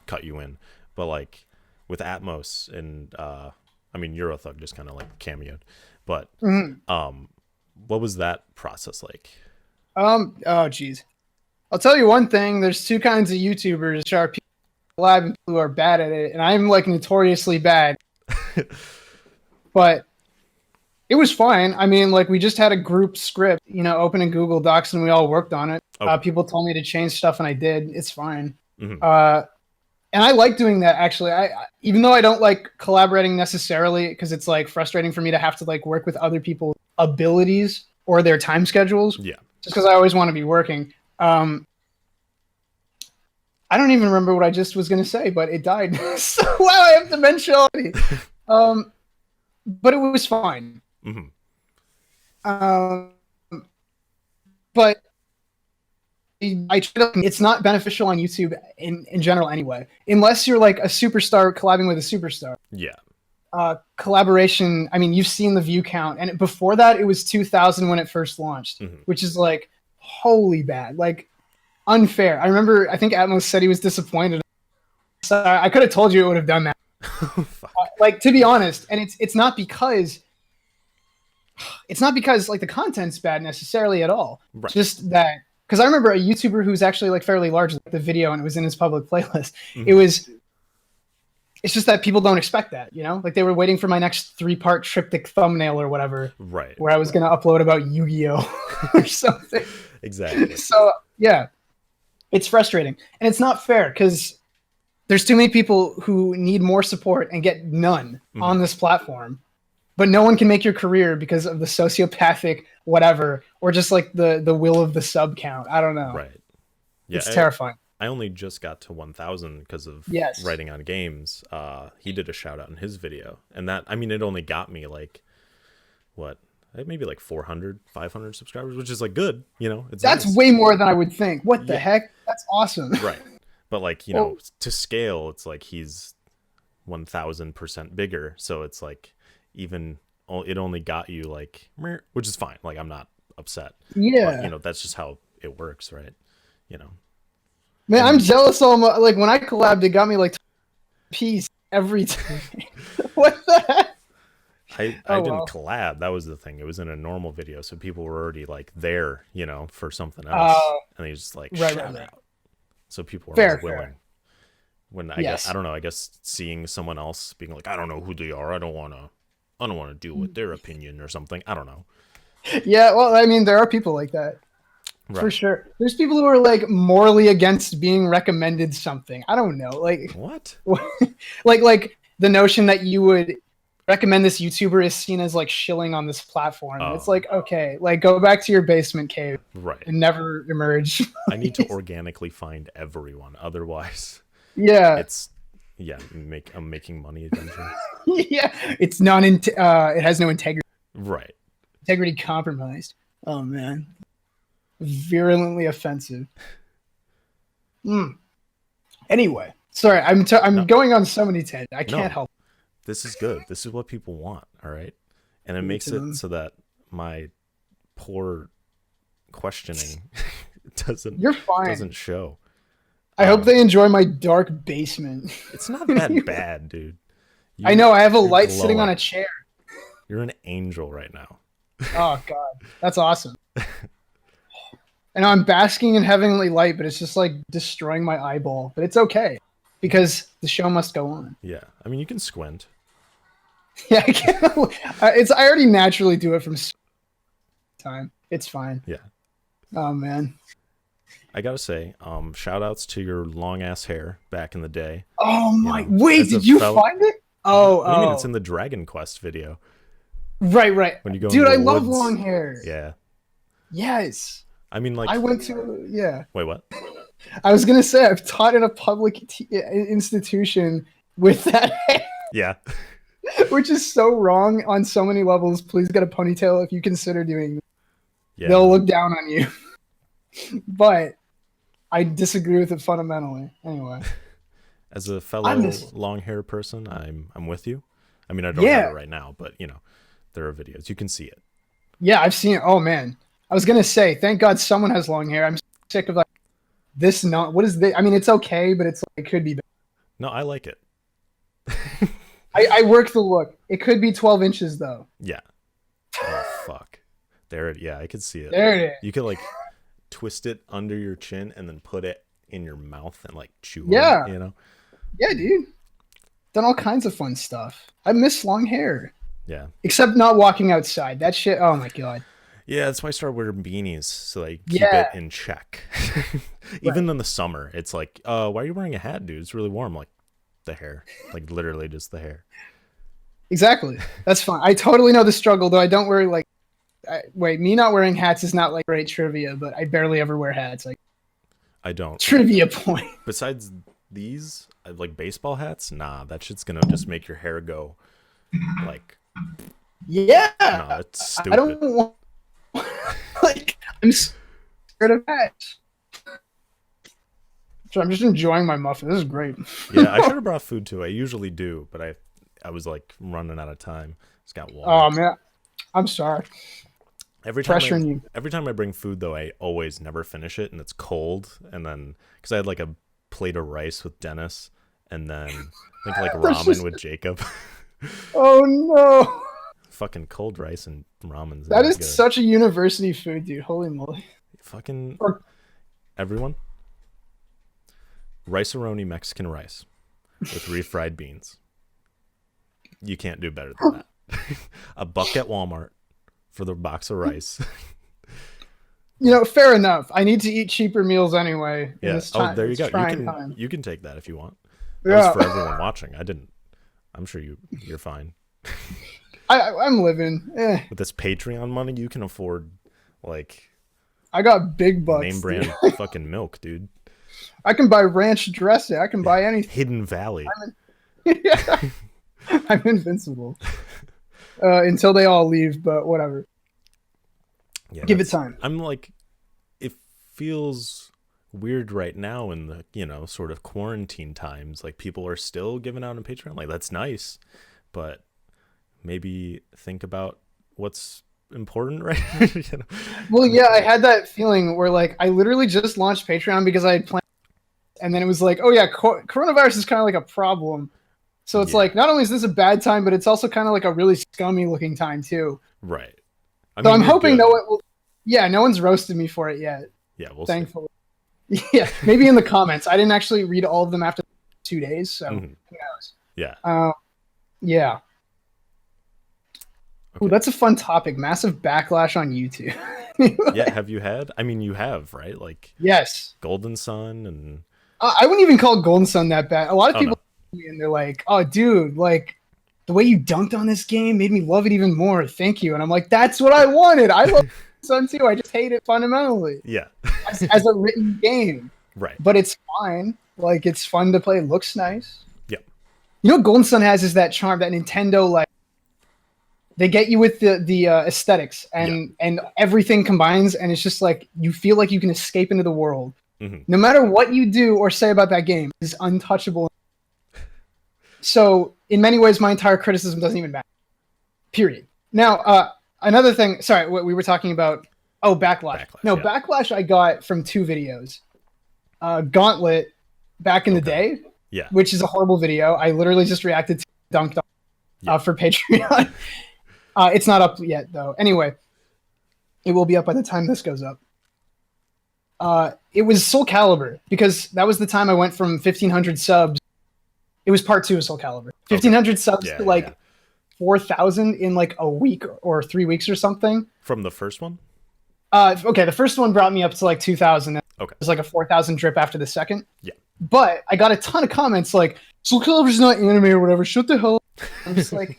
cut you in. But like with Atmos and I mean Eurothug just kind of like cameoed. But what was that process like? Oh geez. I'll tell you one thing, there's two kinds of YouTubers, which are people live and people who are bad at it, and I'm like notoriously bad. But it was fine. I mean, like we just had a group script, open in Google Docs, and we all worked on it. Okay. People told me to change stuff, and I did. It's fine. Mm-hmm. And I like doing that, actually. I even though I don't like collaborating necessarily, because it's like frustrating for me to have to like work with other people's abilities or their time schedules. Yeah. Just because I always want to be working. I don't even remember what I just was going to say, but it died. So wow, I have dementia already. But it was fine. Mm-hmm. But it's not beneficial on YouTube in general anyway, unless you're like a superstar collabing with a superstar. Yeah. Collaboration, I mean, you've seen the view count, and before that it was 2,000 when it first launched, which is like wholly bad, like unfair. I think Atmos said he was disappointed. So I could have told you it would have done that. Like, to be honest, and it's not because like the content's bad necessarily at all. Right. Just that, because I remember a YouTuber who's actually like fairly large, like the video, and it was in his public playlist. It's just that people don't expect that, like they were waiting for my next 3-part triptych thumbnail or whatever, right? Where I was going to upload about Yu-Gi-Oh or something. Exactly. So yeah, it's frustrating, and it's not fair because there's too many people who need more support and get none on this platform, but no one can make your career because of the sociopathic whatever, or just like the will of the sub count. I don't know. Right. Yeah, it's terrifying. I only just got to 1,000 because of writing on games. He did a shout out in his video, and that, I mean, it only got me like maybe like 400, 500 subscribers, which is like good, That's nice. Way more than I would think. What the heck? That's awesome. Right. But like, to scale, it's like he's 1000% bigger. So it's like even it only got you like meh, which is fine. Like I'm not upset, but Yeah. that's just how it works, right? You know, Man, I'm and jealous almost. Like when I collabed, it got me like piece every time. What the heck? I Oh didn't well. collab. That was the thing. It was in a normal video, so people were already like there, for something else, Uh, and they just like right, right, shout right. out. So people were more Fair, fair. willing. When I Yes. don't know. I guess seeing someone else being like, I don't know who they are. I don't want to deal with their opinion or something. I don't know. Yeah. Well, I mean, there are people like that for Right. sure. There's people who are like morally against being recommended something. I don't know. Like, What? like the notion that you would recommend this YouTuber is seen as like shilling on this platform. It's Oh, like, okay, like go back to your basement cave right. and never emerge. I need to organically find everyone. Otherwise, Yeah. it's yeah. I'm making money eventually. Yeah. It's it has no Right. integrity compromised. Oh man. Virulently offensive. Hmm. Anyway, sorry, I'm No. going on so many tangents. I can't No. help This is good. This is what people want. All right. And it makes to it them. so that my poor questioning doesn't You're fine. doesn't show. I hope they enjoy my dark basement. It's not that bad, dude. I know I have a You're light sitting on glowing. a chair. You're an angel right now. Oh god, that's awesome. And I'm basking in heavenly light, but it's just like destroying my eyeball. But it's okay because the show must go on. Yeah. I mean, you can squint. Yeah, I can't. I already naturally do it from time. It's fine. Yeah. Oh man. I gotta say, shout outs to your long ass hair back in the day. Oh You my! know, Wait, as a did you fellow. find it? What do you mean? It's Oh, in the Dragon Quest video right, right. when you go into Dude, the I love long woods. hair. Yeah. Yes, I mean, I like, went to. Yeah, wait, what? I was gonna say I've taught in a public institution with that hair, Yeah. which is so wrong on so many levels. Please get a ponytail if you consider doing. Yeah. They'll look down on you. But I disagree with it fundamentally. Anyway, As a I fellow miss. long hair person, I'm with you. I mean, I don't have it Yeah, right now, but there are videos. You can see it. yeah, I've seen it. Oh man, I was gonna say, thank God someone has long hair. I'm sick of like this. Not what is this? I mean, it's okay, but it's like it could be better. No, I like it. I work the look. It could be 12 inches though. Yeah. Oh fuck. There it. Yeah, I could see it. There it is. You could like twist it under your chin and then put it in your mouth and like chew on Yeah, it. yeah, dude. Done all kinds of fun stuff. I miss long hair, Yeah. except not walking outside. That shit. Oh my god. Yeah, that's why I started wearing beanies so I keep Yeah. it in check. Right. Even in the summer, it's like, why are you wearing a hat, dude? It's really warm. Like the hair, like literally just the hair. Exactly. That's fine. I totally know the struggle, though. I don't wear like. Wait, me not wearing hats is not like great trivia, but I barely ever wear hats. Like I don't. trivia point. Besides these, like baseball hats, nah, that shit's gonna just make your hair go like, Yeah. no, it's I don't stupid. want. Like I'm scared of hats. So I'm just enjoying my muffin. This is great. Yeah, I should have brought food too. I usually do, but I was like running out of time. Just got water. Oh man, I'm sorry. Pressuring you. Every time I bring food though, I always never finish it, and it's cold. And then because I had like a plate of rice with Dennis, and then I think like That's ramen just- with Jacob. Oh no. Fucking cold rice and ramen's That not is good. such a university food, dude. Holy moly. Fucking Or- everyone. Rice-a-roni Mexican rice with refried beans. You can't do better than that. A buck at Walmart for the box of rice. You know, fair enough. I need to eat cheaper meals anyway. In Yeah. this Oh, time, there you this go. You trying can time. you can take that if you want. That Yeah, was for everyone watching. I didn't. I'm sure you're fine. I'm living. With this Patreon money, you can afford like I got big bucks. name Dude. brand fucking milk, dude. I can buy ranch dressing. I can buy anything. Hidden Valley. Yeah. I'm invincible. Until they all leave, but whatever. Yeah, Give it time. I'm like, it feels weird right now in the, sort of quarantine times. Like, people are still giving out on Patreon. Like, that's nice, but maybe think about what's important, right? Well, yeah, I had that feeling where like I literally just launched Patreon because I had planned, and then it was like, oh yeah, coronavirus is kind of like a problem. So it's Yeah. like, not only is this a bad time, but it's also kind of like a really scummy looking time too. Right. I So mean, I'm you're hoping good. no one will. Yeah, no one's roasted me for it yet. Yeah, we'll see. Thankfully. Yeah, maybe in the comments. I didn't actually read all of them after 2 days, so who knows? Yeah. Yeah. Okay. Ooh, that's a fun topic. Massive backlash on YouTube. Yeah, have you had? I mean, you have, right? Like, Yes. Golden Sun and I wouldn't even call Golden Sun that bad. A lot of oh people no. me and they're like, "Oh, dude, like the way you dunked on this game made me love it even more. Thank you." And I'm like, "That's what I wanted. I love Sun too. I just hate it fundamentally Yeah. as a written game, Right. but it's fine. Like it's fun to play. It looks nice. Yeah. You know what Golden Sun has is that charm, that Nintendo like they get you with the aesthetics and everything combines, and it's just like you feel like you can escape into the world. No matter what you do or say about that game, is untouchable. So in many ways, my entire criticism doesn't even matter. Period. Now, another thing. Sorry, what we were talking about. Oh, backlash. No, yeah. backlash I got from 2 videos. Gauntlet, back in the day, Yeah. which is a horrible video. I literally just reacted to dunked on for Patreon. It's not up yet, though. Anyway, it will be up by the time this goes up. It was Soul Calibur, because that was the time I went from 1,500 subs. It was part 2 of Soul Calibur. 1,500 subs to like 4,000 in like a week or 3 weeks or something. From the first one? Okay, the first one brought me up to like 2,000. Okay. It was like a 4,000 drip after the second. Yeah. But I got a ton of comments like, Soul Calibur's not anime or whatever. Shut the hell up. I'm just like,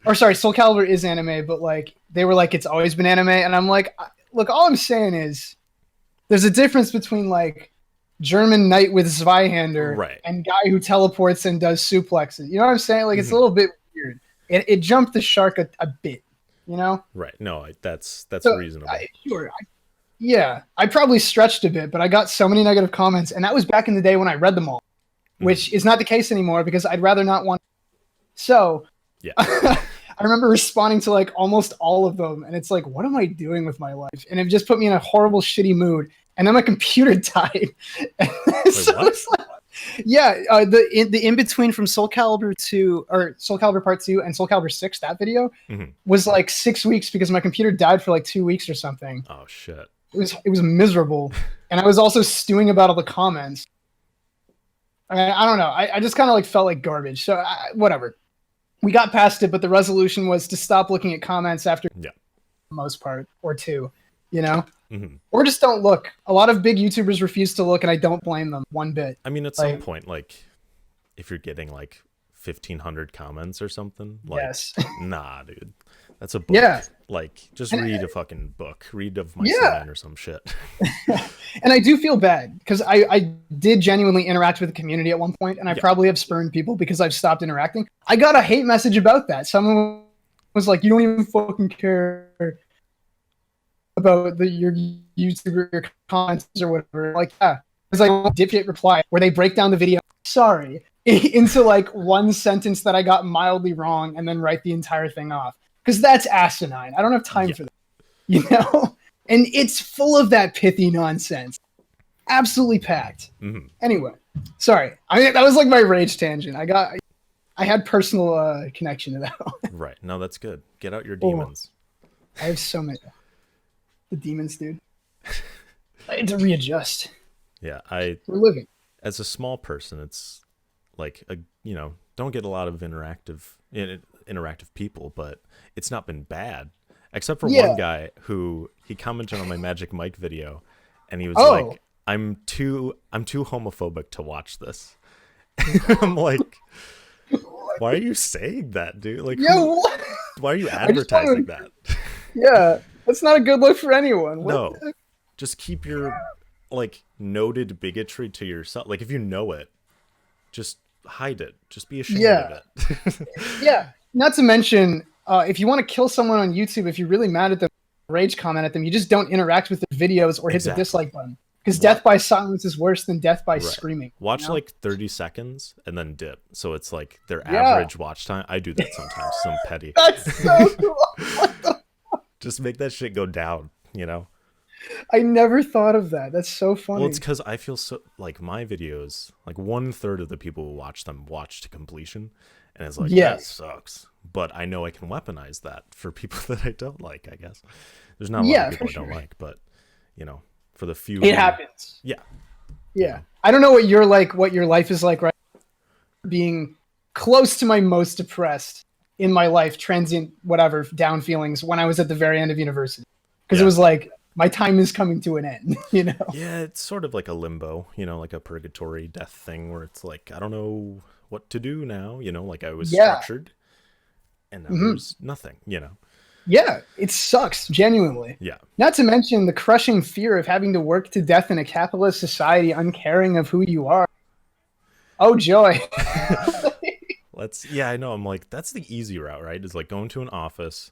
or sorry, Soul Calibur is anime, but like they were like, it's always been anime. And I'm like, look, all I'm saying is there's a difference between like German knight with Zweihander and guy who teleports and does suplexes. You know what I'm saying? Like it's a little bit weird. It jumped the shark a bit, you know? Right. No, that's So, reasonable. Yeah, I probably stretched a bit, but I got so many negative comments, and that was back in the day when I read them all, which is not the case anymore because I'd rather not want. So, yeah, I remember responding to like almost all of them, and it's like, what am I doing with my life? And it just put me in a horrible, shitty mood. And then my computer died. So what? it's like, yeah, the in between from Soul Calibur 2 or Soul Calibur Part 2 and Soul Calibur 6, that video was like 6 weeks because my computer died for like 2 weeks or something. Oh shit. It was miserable, and I was also stewing about all the comments. I don't know. I just kind of like felt like garbage. So whatever. We got past it, but the resolution was to stop looking at comments after the most part or 2, you know, or just don't look. A lot of big YouTubers refuse to look, and I don't blame them one bit. I mean, at some point, like if you're getting like 1,500 comments or something, like nah, dude. That's a book. Yeah. Like, just read a fucking book. Read of my sign or some shit. And I do feel bad because I did genuinely interact with the community at one point, and I probably have spurned people because I've stopped interacting. I got a hate message about that. Someone was like, "You don't even fucking care about your YouTuber, your comments or whatever." Like, yeah. It's like a dipshit reply where they break down the video, sorry, into like one sentence that I got mildly wrong and then write the entire thing off. Because that's asinine. I don't have time for that, you know? And it's full of that pithy nonsense. Absolutely packed. Anyway, sorry. I mean, that was like my rage tangent. I had personal connection to that one. Right. No, that's good. Get out your demons. I have so many. The demons, dude. I had to readjust. Yeah, we're living. As a small person, it's like, don't get a lot of interactive people, but it's not been bad, except for one guy who he commented on my Magic Mike video, and he was like, "I'm too homophobic to watch this." I'm like, why are you saying that, dude? Like, why are you advertising that? Yeah, that's not a good look for anyone. No, just keep your like noted bigotry to yourself. Like, if you know it, just hide it. Just be ashamed of it. Yeah. Not to mention, if you want to kill someone on YouTube, if you're really mad at them, rage comment at them, you just don't interact with the videos or hit the dislike button. because What? death by silence is worse than death by Right. screaming. You Watch know? like 30 seconds and then dip. So it's like their Yeah, average watch time. I do that sometimes, some petty. that's so cool. What the? Just make that shit go down, you know? I never thought of that. That's so Well, it's funny. because I feel so like my videos, like 1/3 of the people who watch them watch to completion. And it's like, that Yes. sucks. But I know I can weaponize that for people that I don't like, I guess. There's not a lot of Yeah, people for I don't sure. like, but, you know, for the few. It happens. Yeah. Yeah. I don't know what you're like, what your life is like right now, being close to my most depressed in my life, transient, whatever, down feelings when I was at the very end of university. Because it Yeah. was like, my time is coming to an end, you know? Yeah, it's sort of like a limbo, you know, like a purgatory death thing where it's like, I don't know what to do now, you know, like I was Yeah. structured and now Hmm. there's nothing, you know. Yeah. It sucks, genuinely. Yeah. Not to mention the crushing fear of having to work to death in a capitalist society, uncaring of who you are. Oh, joy. Yeah, I know. I'm like, that's the easy route, right? Is like going to an office,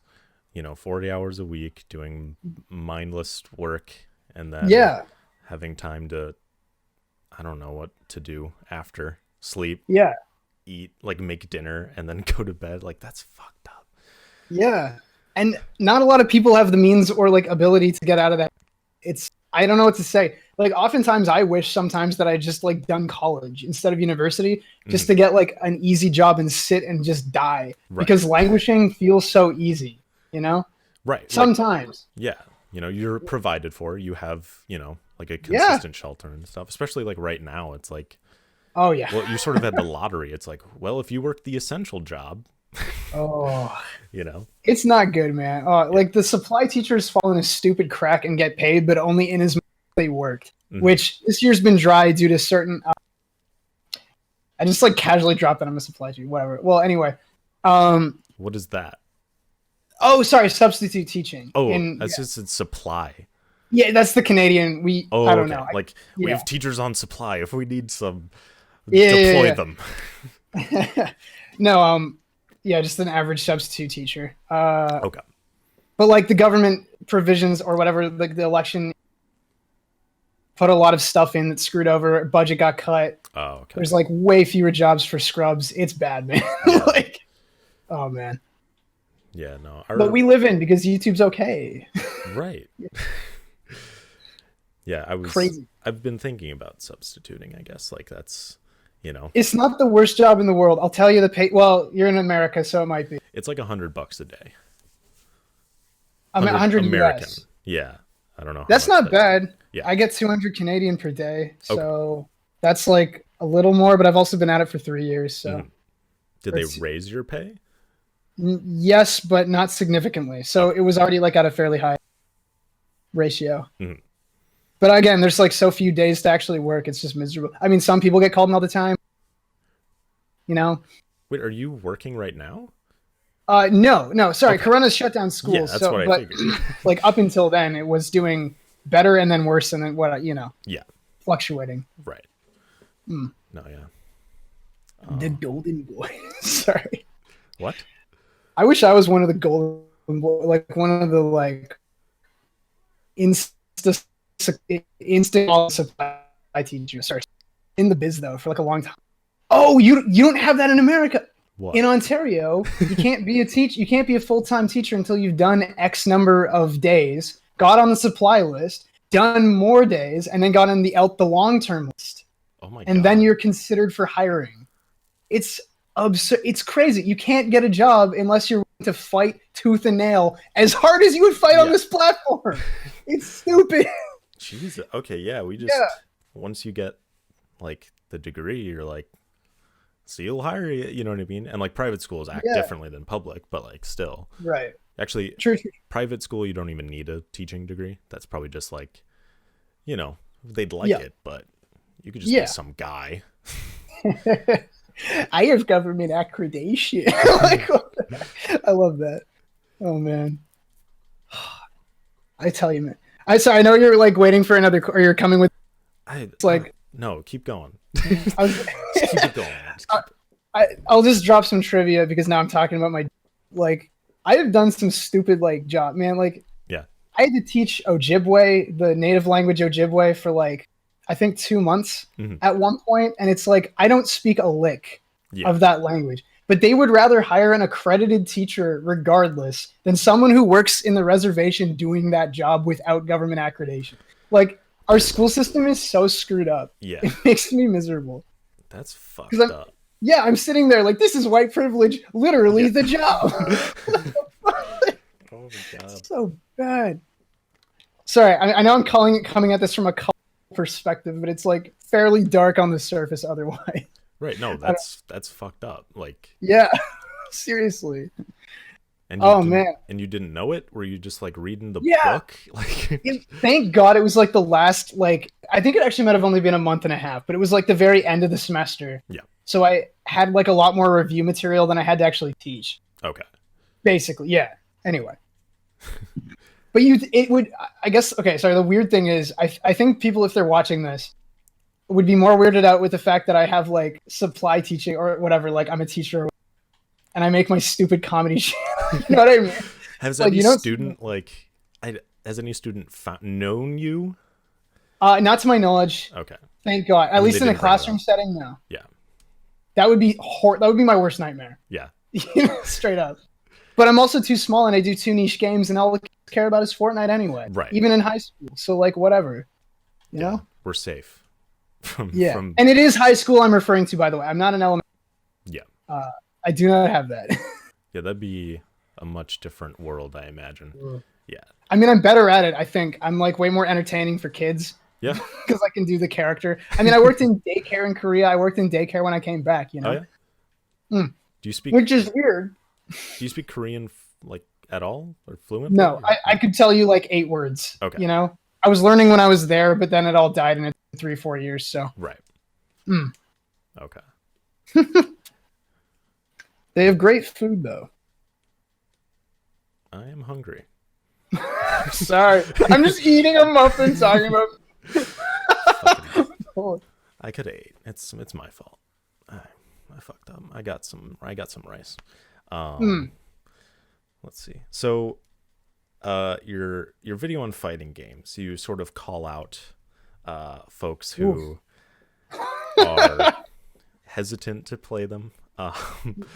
you know, 40 hours a week doing mindless work and then Yeah. having time to, I don't know what to do after, sleep, Yeah. eat, like make dinner and then go to bed. Like, that's fucked up. Yeah. And not a lot of people have the means or like ability to get out of that. It's I don't know what to say. Like oftentimes I wish sometimes that I just like done college instead of university just Mhm. to get like an easy job and sit and just die Right. because languishing feels so easy, you know? Right. Like, Sometimes. yeah, you know, you're provided for. You have, you know, like a Yeah. consistent shelter and stuff. Especially like right now, it's like, Oh yeah. well, you sort of had the lottery. It's like, well, if you work the essential job, Oh, you know, it's not good, man. Oh, like the supply teachers fall in a stupid crack and get paid, but only in as much as they worked. Mhm. Which this year's been dry due to certain. I just like casually dropped that I'm a supply teacher. Whatever. Well, anyway. what is that? Oh, sorry, substitute teaching. Oh, In that's just its supply. yeah, that's the Canadian. Oh, I don't okay. know. Like we Yeah. have teachers on supply. If we need some, Yeah, deploy yeah. them. No, yeah, just an average substitute teacher. Okay. But like the government provisions or whatever, like the election put a lot of stuff in that screwed over. Budget got cut. Oh, okay. There's like way fewer jobs for scrubs. It's bad, man. Yeah. Like, oh man. Yeah, no. But we live in because YouTube's okay. Right. Yeah, Crazy. I've been thinking about substituting, I guess. Like that's, you know, It's not the worst job in the world. I'll tell you the pay. Well, you're in America, so it might be. it's like $100 a day. I'm at 100 American. US. Yeah. I don't know. how That's much not bad. Yeah. I get 200 Canadian per day, so that's like a little more. But I've also been at it for 3 years, so Mhm. Did they It's- raise your pay? yes, but not significantly. So it was already like at a fairly high ratio. Mhm. But again, there's like so few days to actually work. It's just miserable. I mean, some people get called in all the time. You know? Wait, are you working right now? No. Sorry, Okay. Corona's shut down schools. Yeah, that's so, what I but figured. like up until then, it was doing better and then worse and then what you know, Yeah. fluctuating. Right. Hmm. No, yeah. The golden boy. Sorry. What? I wish I was one of the golden boy, like one of the like instant supply teachers. Sorry, in the biz though for like a long time. Oh, you don't have that in America. What? In Ontario, you can't be a teacher. You can't be a full-time teacher until you've done X number of days, got on the supply list, done more days, and then got on the long-term list. Oh my And god. then you're considered for hiring. It's absurd. It's crazy. You can't get a job unless you're willing to fight tooth and nail as hard as you would fight on Yeah. this platform. It's stupid. Jesus. Okay, yeah, we just Yeah. once you get like the degree, you're like, so you'll hire you know what I mean? And like private schools act Yeah. differently than public, but like still. Right. Actually, True. private school you don't even need a teaching degree. That's probably just like, you know, they'd like Yeah. it, but you could just Yeah. be some guy. I have government accreditation. Like, I love that. Oh man. I tell you, man. I know you're like waiting for another, or you're coming with. It's like- no, keep going. I was, Just keep it going. Just keep- I'll just drop some trivia because now I'm talking about my like I have done some stupid like job, man. Like Yeah. I had to teach Ojibwe, the native language Ojibwe, for like I think 2 months Mhm. at one point, and it's like I don't speak a lick Yeah. of that language. But they would rather hire an accredited teacher regardless than someone who works in the reservation doing that job without government accreditation. Like our school system is so screwed up. Yeah. It makes me miserable. That's fucked Because up. yeah, I'm sitting there like this is white privilege, literally the job. Oh my god. So bad. Sorry, I know I'm coming at this from a color perspective, but it's like fairly dark on the surface otherwise. Right. No, that's fucked up. Like, Yeah, seriously. and Oh, didn't- man. And you didn't know it? Were you just like reading the Yeah. book? Like, Thank God it was like the last, like, I think it actually might have only been a month and a half, but it was like the very end of the semester. Yeah. So I had like a lot more review material than I had to actually teach. okay. Basically, yeah. Anyway. But it would, I guess, okay, sorry, the weird thing is, I think people, if they're watching this, would be more weirded out with the fact that I have like supply teaching or whatever, like I'm a teacher and I make my stupid comedy channel. You know what I mean? Has Like, any you don't- student like has any student known you? Not to my knowledge, Okay. thank God. At And least they in a didn't bring it up. classroom setting, no. Yeah. That would be that would be my worst nightmare. Yeah. Straight up. But I'm also too small and I do 2 niche games and all I care about is Fortnite anyway. Right. Even in high school. So like whatever. You Yeah. know? We're safe. From Yeah. And it is high school I'm referring to, by the way. I'm not an elementary. Yeah. I do not have that. Yeah, that'd be a much different world, I imagine. Yeah. I mean, I'm better at it, I think. I'm like way more entertaining for kids. Yeah. Because I can do the character. I mean, I worked in daycare in Korea. I worked in daycare when I came back, you know? Oh yeah. Mm. Do you speak Which is weird. Do you speak Korean like at all or fluent? No, I could tell you like 8 words. Okay. You know? I was learning when I was there, but then it all died in 3-4 years, so. Right. Mm. Okay. They have great food, though. I am hungry. Sorry. I'm just eating a muffin talking about... I could have ate. It's my fault. I fucked up. I got some rice. Let's see. So your video on fighting games, you sort of call out folks who are hesitant to play them.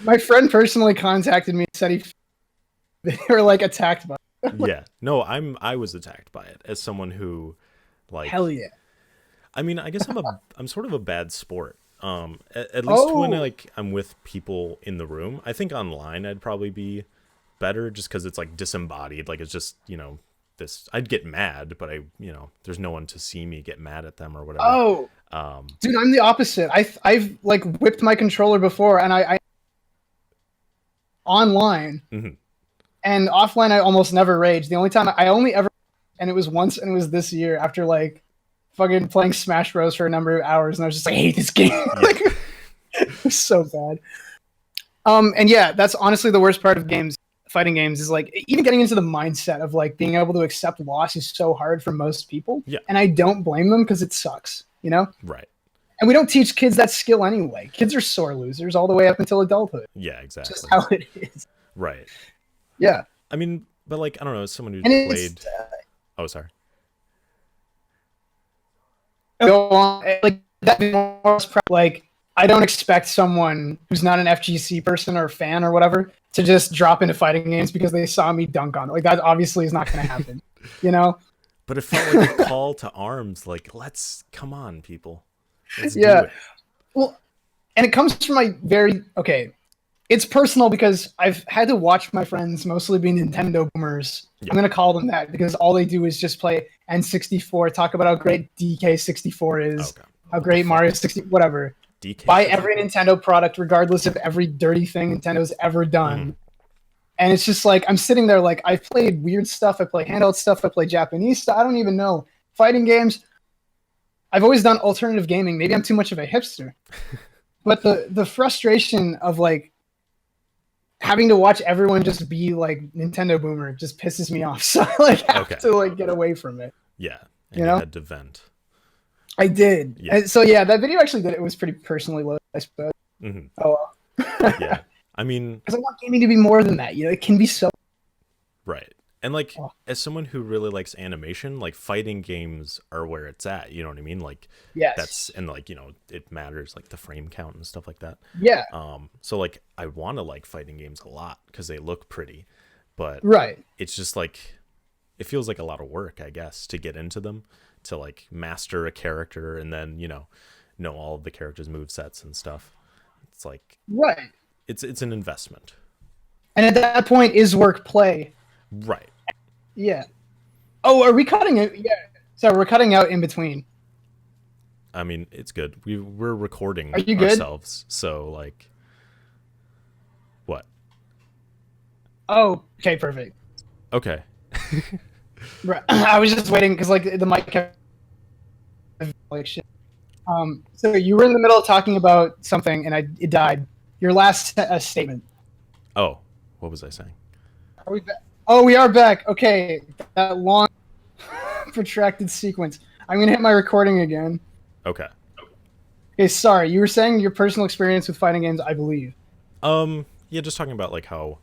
My friend personally contacted me and said they were like attacked by it. Yeah. No, I was attacked by it as someone who like Hell yeah. I mean, I guess I'm sort of a bad sport. At least when I'm with people in the room. I think online I'd probably be better just because it's like disembodied. Like it's just, this. I'd get mad, but there's no one to see me get mad at them or whatever. Oh, dude, I'm the opposite. I've like whipped my controller before, and I online Mhm. and offline. I almost never rage. The only time I only ever, and it was once, and it was this year after like fucking playing Smash Bros for a number of hours, and I was just like, I hate this game. Like, it was so bad. And yeah, that's honestly the worst part of fighting games is like even getting into the mindset of like being able to accept loss is so hard for most people. Yeah. And I don't blame them because it sucks, Right. And we don't teach kids that skill anyway. Kids are sore losers all the way up until adulthood. Yeah, exactly. Just how it is. Right. Yeah. I mean, but like I don't know, as someone who's And played. Oh, sorry. Go on. Like that. Like I don't expect someone who's not an FGC person or fan or whatever to just drop into fighting games because they saw me dunk on it. Like that obviously is not going to happen. But it felt like a call to arms. Like, come on, people. Let's do Yeah. it. Well, and it comes from my it's personal because I've had to watch my friends mostly be Nintendo boomers. Yeah. I'm going to call them that because all they do is just play N64, talk about how great DK64 is, Okay. how great Mario 60, whatever. DK. Buy every Nintendo product regardless of every dirty thing Nintendo's ever done. And it's just like, I'm sitting there like, I've played weird stuff. I play handheld stuff. I play Japanese stuff. I don't even know. Fighting games. I've always done alternative gaming. Maybe I'm too much of a hipster. But the frustration of like having to watch everyone just be like Nintendo boomer just pisses me off. So I like have to like get away from it. Yeah. And You know? had to vent. I did. Yeah. And so yeah, that video actually did. It was pretty personally loaded, I suppose. Hmm. Oh well. Yeah. I mean, Because I want gaming to be more than that. It can be so. right. And like Oh, as someone who really likes animation, like fighting games are where it's at. You know what I mean? Like that's yes. and like it matters like the frame count and stuff like that. Yeah. So like I want to like fighting games a lot because they look pretty, but Right. it's just like it feels like a lot of work, I guess, to get into them, to like master a character and then know all of the characters' move sets and stuff. It's like Right. it's an investment, And at that point, is work play? right? Yeah. Oh, are we cutting it? Yeah. So we're cutting out in between. I mean, it's good. We're Are recording you good? ourselves, so like what? Oh, okay, perfect. Okay. Right. I was just waiting because like the mic kept like shit. So you were in the middle of talking about something, and it died. Your last statement. Oh, what was I saying? Are we back? Oh, we are back. Okay, that long, protracted sequence. I'm gonna hit my recording again. Okay. Okay, sorry. You were saying your personal experience with fighting games, I believe. Yeah, just talking about like how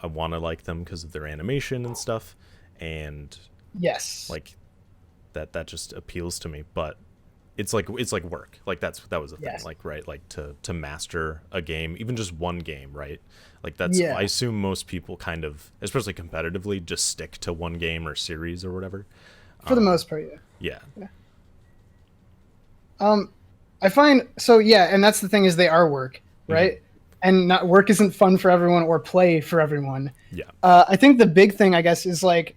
I want to like them because of their animation and stuff, and Yes. like that just appeals to me. But it's like work. Like that was a thing. Yes. Like right, like to master a game, even just one game, right? Like that's I Yeah. assume most people kind of, especially competitively, just stick to one game or series or whatever. For the most part, yeah. Yeah. Um, I find so yeah, and that's the thing is they are work, Hmm. right? And not work isn't fun for everyone or play for everyone. Yeah. I think the big thing, I guess, is like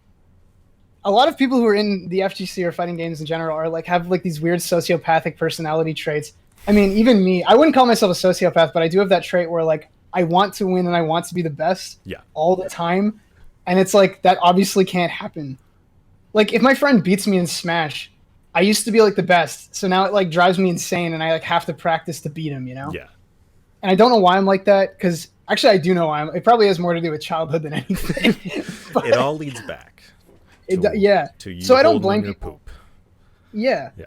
a lot of people who are in the FGC or fighting games in general are like have like these weird sociopathic personality traits. I mean, even me, I wouldn't call myself a sociopath, but I do have that trait where like I want to win and I want to be the best Yeah. all the time, and it's like that obviously can't happen. Like if my friend beats me in Smash, I used to be like the best, so now it like drives me insane, and I like have to practice to beat him, you know. Yeah. And I don't know why I'm like that because actually I do know why I'm. It probably has more to do with childhood than anything. It But all leads back to yeah, you so I don't holding in blame your people. poop. Yeah, Yeah.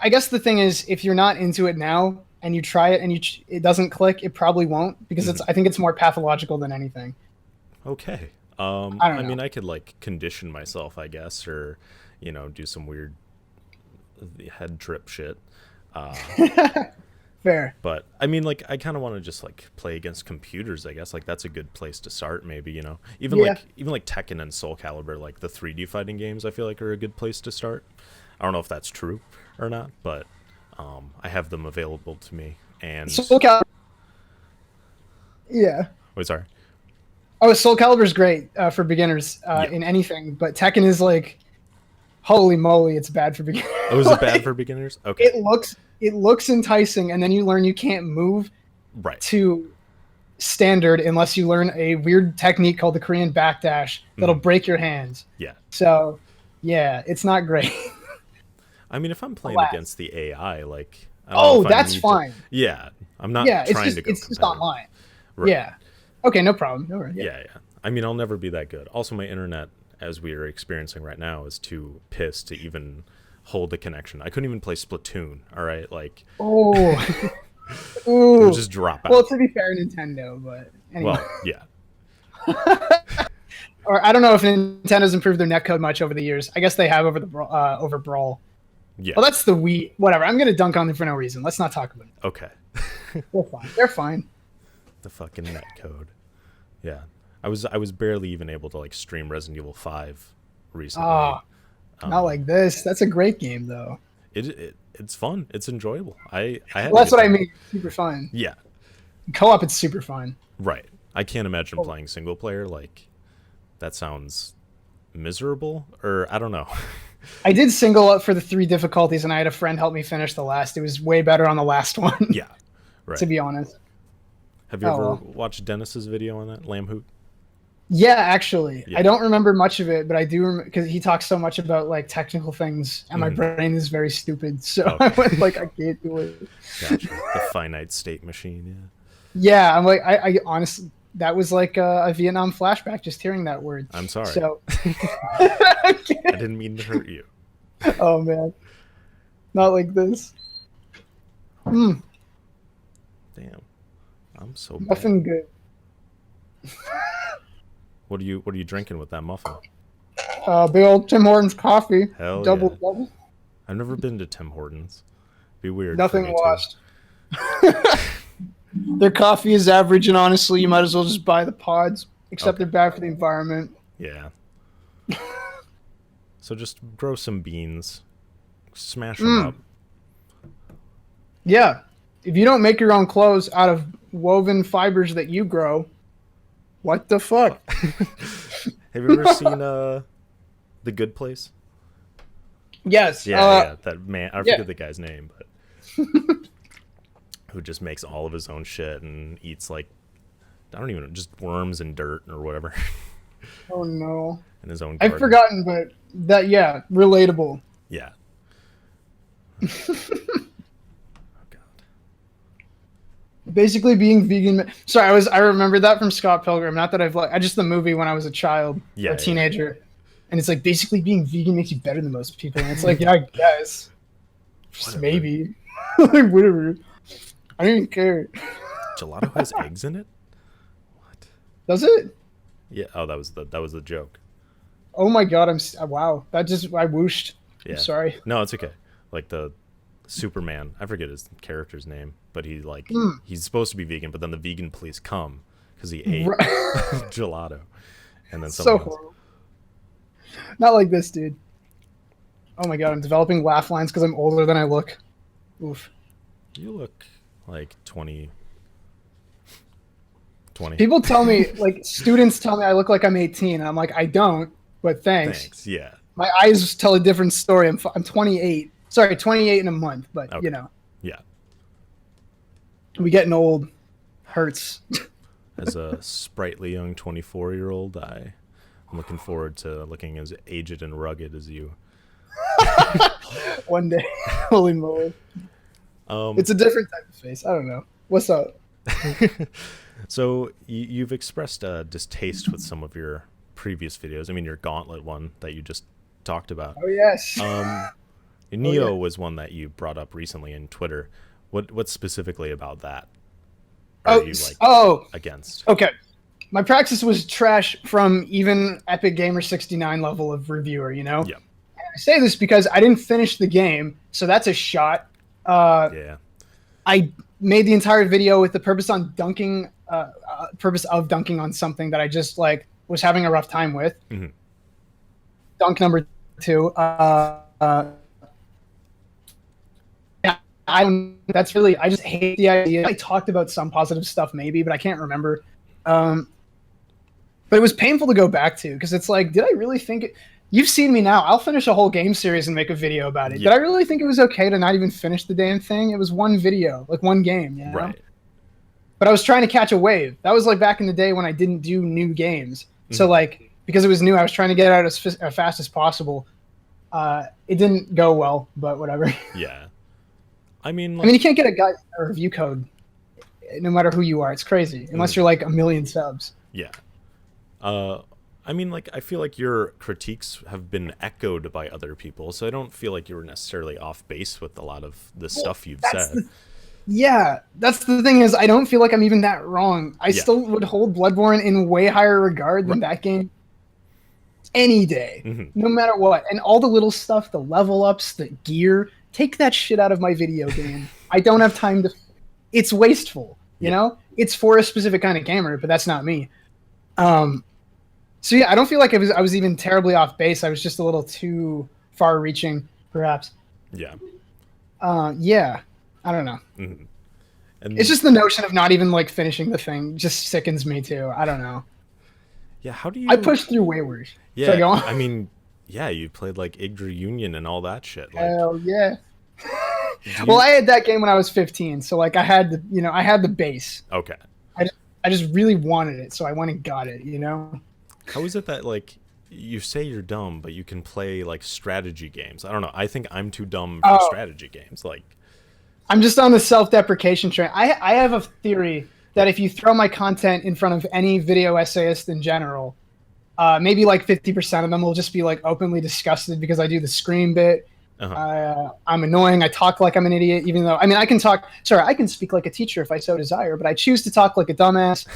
I guess the thing is, if you're not into it now and you try it and it doesn't click, it probably won't because it's. Hmm. I think it's more pathological than anything. Okay. I don't I know. mean, I could like condition myself, I guess, or do some weird head trip shit. Uh, Fair. but I mean, like, I kind of want to just like play against computers. I guess like that's a good place to start. Maybe Yeah. even like Tekken and Soul Calibur, like the 3D fighting games. I feel like are a good place to start. I don't know if that's true or not, but I have them available to me. And Soul Calibur. Yeah. wait, sorry. Oh, Soul Calibur is great for beginners Yeah. in anything, but Tekken is like, holy moly, it's bad for beginners. Oh, is it bad Like, for beginners? Okay. it looks enticing, and then you learn you can't move Right. to standard unless you learn a weird technique called the Korean backdash that'll Hmm. break your hands. Yeah. So, yeah, it's not great. I mean, if I'm playing Alas. against the AI, like I don't know Oh, if I that's need to. fine. Yeah, I'm not Yeah, it's trying just to go it's just competitive. online. Right. Yeah. Okay, no problem. No worries. Yeah. Yeah, yeah. I mean, I'll never be that good. Also, my internet, as we are experiencing right now, is too pissed to even hold a connection. I couldn't even play Splatoon. All right, like Oh. it would Ooh. just drop Well, out. to be fair, Nintendo, but anyway. Well, yeah, Or I don't know if Nintendo's improved their netcode much over the years. I guess they have over Brawl. yeah. Well, that's the Wii. Whatever. I'm gonna dunk on them for no reason. Let's not talk about it. Okay. They're fine. They're fine. The fucking net code. Yeah, I was barely even able to like stream Resident Evil 5 recently. Ah, not like this. That's a great game, though. It's fun. It's enjoyable. I had Well, a that's good what I time. mean. Super fun. Yeah, Co-op, it's super fun. right. I can't imagine Oh, playing single player. Like that sounds miserable, or I don't know. I did single up for the 3 difficulties, and I had a friend help me finish the last. It was way better on the last one, Yeah, to right. be honest. Have you Oh ever well. watched Dennis's video on that Lamb Hoot? Yeah, actually, I Yeah. don't remember much of it, but I do because he talks so much about like technical things, and my Hmm. brain is very stupid. So I Okay, went like, I can't do it. gotcha. The finite state machine. Yeah, I'm like, I honestly, that was like a Vietnam flashback just hearing that word. Yeah. I'm sorry. So, I didn't mean to hurt you. oh man, not like this. Mm, Damn. I'm so bad. nothing good. What are you drinking with that muffin? Big old Tim Hortons coffee, Hell double yeah. double. I've never been to Tim Hortons. Be weird for Nothing me too. lost. Their coffee is average, and honestly, you might as well just buy the pods. Except Okay. they're bad for the environment. Yeah. So just grow some beans, smash them up. Yeah. If you don't make your own clothes out of woven fibers that you grow, what the fuck? Have you ever seen The Good Place? Yes. Yeah. That man, I yeah. forget the guy's name, but who just makes all of his own shit and eats like I don't even know, just worms and dirt or whatever Oh no. in his own I've garden. forgotten, but that relatable. Yeah. Oh God. Basically being vegan. Sorry, I remember that from Scott Pilgrim. Not that I just the movie when I was a child or a teenager. And it's like basically being vegan makes you better than most people. And it's like, yeah, I guess. Just maybe. Like whatever. I don't even care. Gelato has eggs in it? What? Does it? Yeah. Oh, that was the joke. Oh my god, wow. I whooshed. Yeah. I'm sorry. No, it's okay. Like the Superman, I forget his character's name, but he's supposed to be vegan, but then the vegan police come because he ate gelato, and then So someone else. horrible. Not like this, dude. Oh my god, I'm developing laugh lines because I'm older than I look. Oof. You look like 20. People tell me, like, students tell me I look like I'm 18, and I'm like, I don't, but thanks. Thanks. Yeah. My eyes tell a different story. I'm 28. Sorry, 28 in a month, but, Okay. you know. Yeah. We getting old. Hurts. As a sprightly young 24-year-old, I'm looking forward to looking as aged and rugged as you. One day. Holy moly. It's a different type of face. I don't know. What's up? So you've expressed distaste with some of your previous videos. I mean, your Gauntlet one that you just talked about. Oh, yes. Neo was one that you brought up recently in Twitter. What's specifically about that? Are you against? Okay. My praxis was trash from even Epic Gamer 69 level of reviewer, you know? Yeah. I say this because I didn't finish the game, so that's a shot. Yeah. I made the entire video with the purpose of dunking on something that I just like was having a rough time with. Mm-hmm. Dunk number 2. I just hate the idea. I talked about some positive stuff maybe, but I can't remember. But it was painful to go back to because it's like, did I really think it? You've seen me now. I'll finish a whole game series and make a video about it. Yeah. Did I really think it was okay to not even finish the damn thing? It was one video, like one game, you know? Right. But I was trying to catch a wave. That was like back in the day when I didn't do new games. So like, because it was new, I was trying to get out as fast as possible. It didn't go well, but whatever. Yeah. I mean, you can't get a guide or review code no matter who you are. It's crazy. Unless you're like 1 million subs. Yeah. I mean, like, I feel like your critiques have been echoed by other people, so I don't feel like you were necessarily off base with a lot of the stuff you've said. That's the thing is, I don't feel like I'm even that wrong. I still would hold Bloodborne in way higher regard than that game any day, no matter what. And all the little stuff, the level ups, the gear, take that shit out of my video game. I don't have time to... It's wasteful, you know? It's for a specific kind of gamer, but that's not me. So yeah, I don't feel like I was even terribly off base. I was just a little too far-reaching, perhaps. Yeah. Yeah. I don't know. Mm-hmm. And It's just the notion of not even like finishing the thing just sickens me too. I don't know. yeah. How do you? I pushed through way worse. Yeah. Should I go on? I mean, yeah. You played like Yggdra Union and all that shit. Like, Hell yeah. do Well, you- I had that game when I was 15, so like I had the base. okay. I just really wanted it, so I went and got it. You know. How is it that like you say you're dumb, but you can play like strategy games? I don't know. I think I'm too dumb for strategy games. Like, I'm just on the self-deprecation train. I have a theory that if you throw my content in front of any video essayist in general, maybe like 50% of them will just be like openly disgusted because I do the scream bit, Uh-huh. I'm annoying. I talk like I'm an idiot, even though, I mean, I can talk. Sorry, I can speak like a teacher if I so desire, but I choose to talk like a dumbass.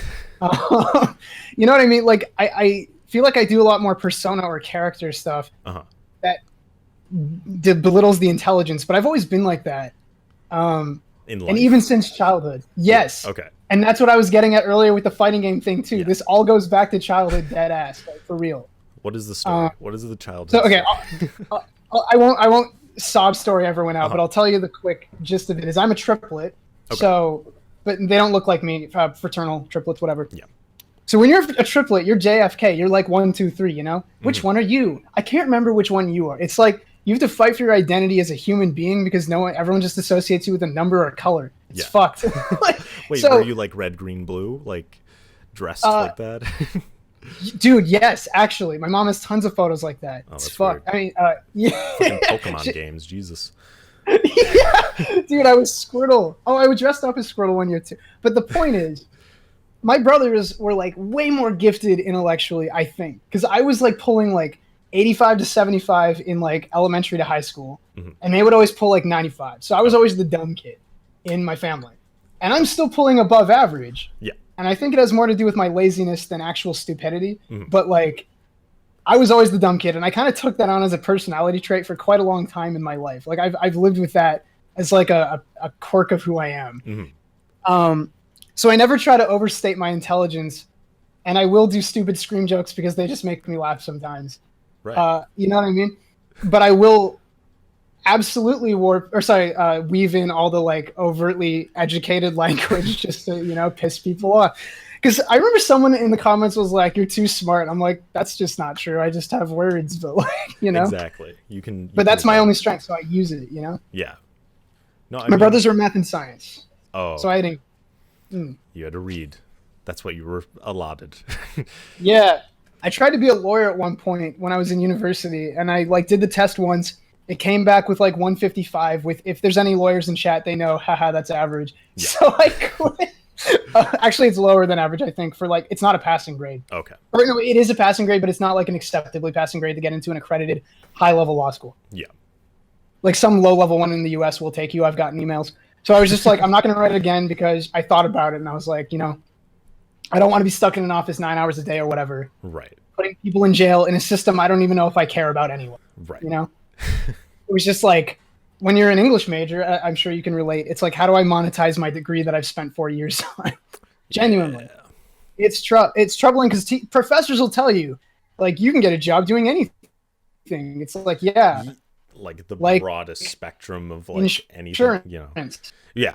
You know what I mean? Like, I feel like I do a lot more persona or character stuff Uh-huh. that belittles the intelligence, but I've always been like that. In And even life. since childhood. Yes. Okay. And that's what I was getting at earlier with the fighting game thing too. Yeah. This all goes back to childhood, dead ass, like, for real. What is the story? What is the childhood So okay, story? I won't sob story everyone out, Uh-huh. but I'll tell you the quick gist of it. Is I'm a triplet, Okay. so but they don't look like me, fraternal triplets, whatever. Yeah. So when you're a triplet, you're JFK. You're like 1, 2, 3. You know which one are you? I can't remember which one you are. It's like you have to fight for your identity as a human being because everyone just associates you with a number or a color. It's fucked. Wait, so, were you like red, green, blue, like dressed like that? dude, yes, actually, my mom has tons of photos like that. Oh, It's that's fucked. weird. I mean, yeah. Fucking Pokemon games, Jesus. Yeah, dude, I was Squirtle. Oh, I was dressed up as Squirtle 1 year too. But the point is, my brothers were like way more gifted intellectually, I think, because I was like pulling like 85 to 75 in like elementary to high school, and they would always pull like 95. So I was always the dumb kid in my family, and I'm still pulling above average. Yeah. And I think it has more to do with my laziness than actual stupidity. But like, I was always the dumb kid, and I kind of took that on as a personality trait for quite a long time in my life. Like I've lived with that as like a quirk of who I am. So I never try to overstate my intelligence, and I will do stupid scream jokes because they just make me laugh sometimes. Right. You know what I mean? But I will absolutely weave in all the like overtly educated language just to piss people off. Because I remember someone in the comments was like, "You're too smart." I'm like, "That's just not true. I just have words." But like, Exactly. You can. But that's my only strength, so I use it. Yeah. No, My brothers are math and science, Oh. so I didn't. You had to read. That's what you were allotted. Yeah, I tried to be a lawyer at one point when I was in university, and I like did the test once. It came back with like 155. With if there's any lawyers in chat, they know, haha, that's average. Yeah. So I quit. Actually, it's lower than average, I think. For like, it's not a passing grade. Okay. Or no, it is a passing grade, but it's not like an acceptably passing grade to get into an accredited high-level law school. Yeah. Like some low-level one in the U.S. will take you. I've gotten emails. So I was just like, I'm not going to write it again because I thought about it and I was like, I don't want to be stuck in an office 9 hours a day or whatever. Right. Putting people in jail in a system I don't even know if I care about anyway. Right. It was just like, when you're an English major, I'm sure you can relate. It's like, how do I monetize my degree that I've spent 4 years on? Genuinely. Yeah. It's troubling because professors will tell you, like, you can get a job doing anything. It's like, yeah. Like the broadest spectrum of like anything, Yeah.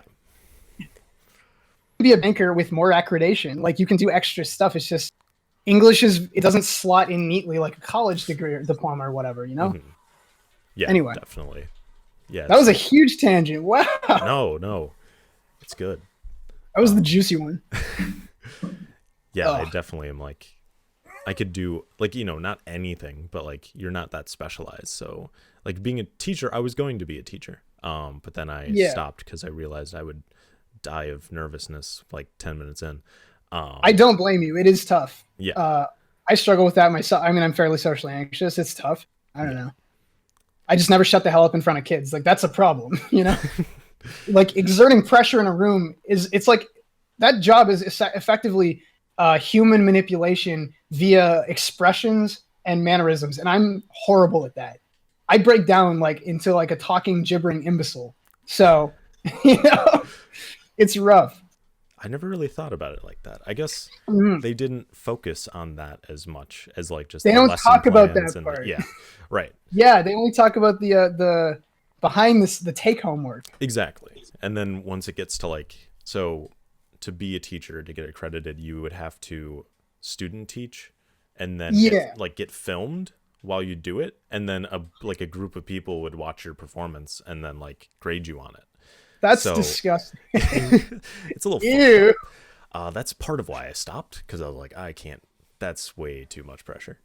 Be a banker with more accreditation. Like, you can do extra stuff. It's just English it doesn't slot in neatly like a college degree or diploma or whatever, Yeah. Anyway. Definitely. Yeah. That was a huge tangent. Wow. No. It's good. That was the juicy one. Yeah, I definitely am like, I could do like, not anything, but like you're not that specialized. So like being a teacher, I was going to be a teacher. But then I stopped because I realized I would die of nervousness like 10 minutes in. I don't blame you. It is tough. Yeah. I struggle with that myself. I mean, I'm fairly socially anxious. It's tough. I don't know. I just never shut the hell up in front of kids. Like, that's a problem, Like, exerting pressure in a room it's like that job is effectively human manipulation via expressions and mannerisms, and I'm horrible at that. I break down like into like a talking, gibbering imbecile. So, it's rough. I never really thought about it like that. I guess they didn't focus on that as much as like just they don't talk about that part. Yeah, right. Yeah, they only talk about the behind the take home work. Exactly. And then once it gets to like, so to be a teacher, to get accredited, you would have to student teach and then get filmed while you do it, and then a group of people would watch your performance and then like grade you on it. That's disgusting. It's a little ew. That's part of why I stopped, because I was like, I can't. That's way too much pressure.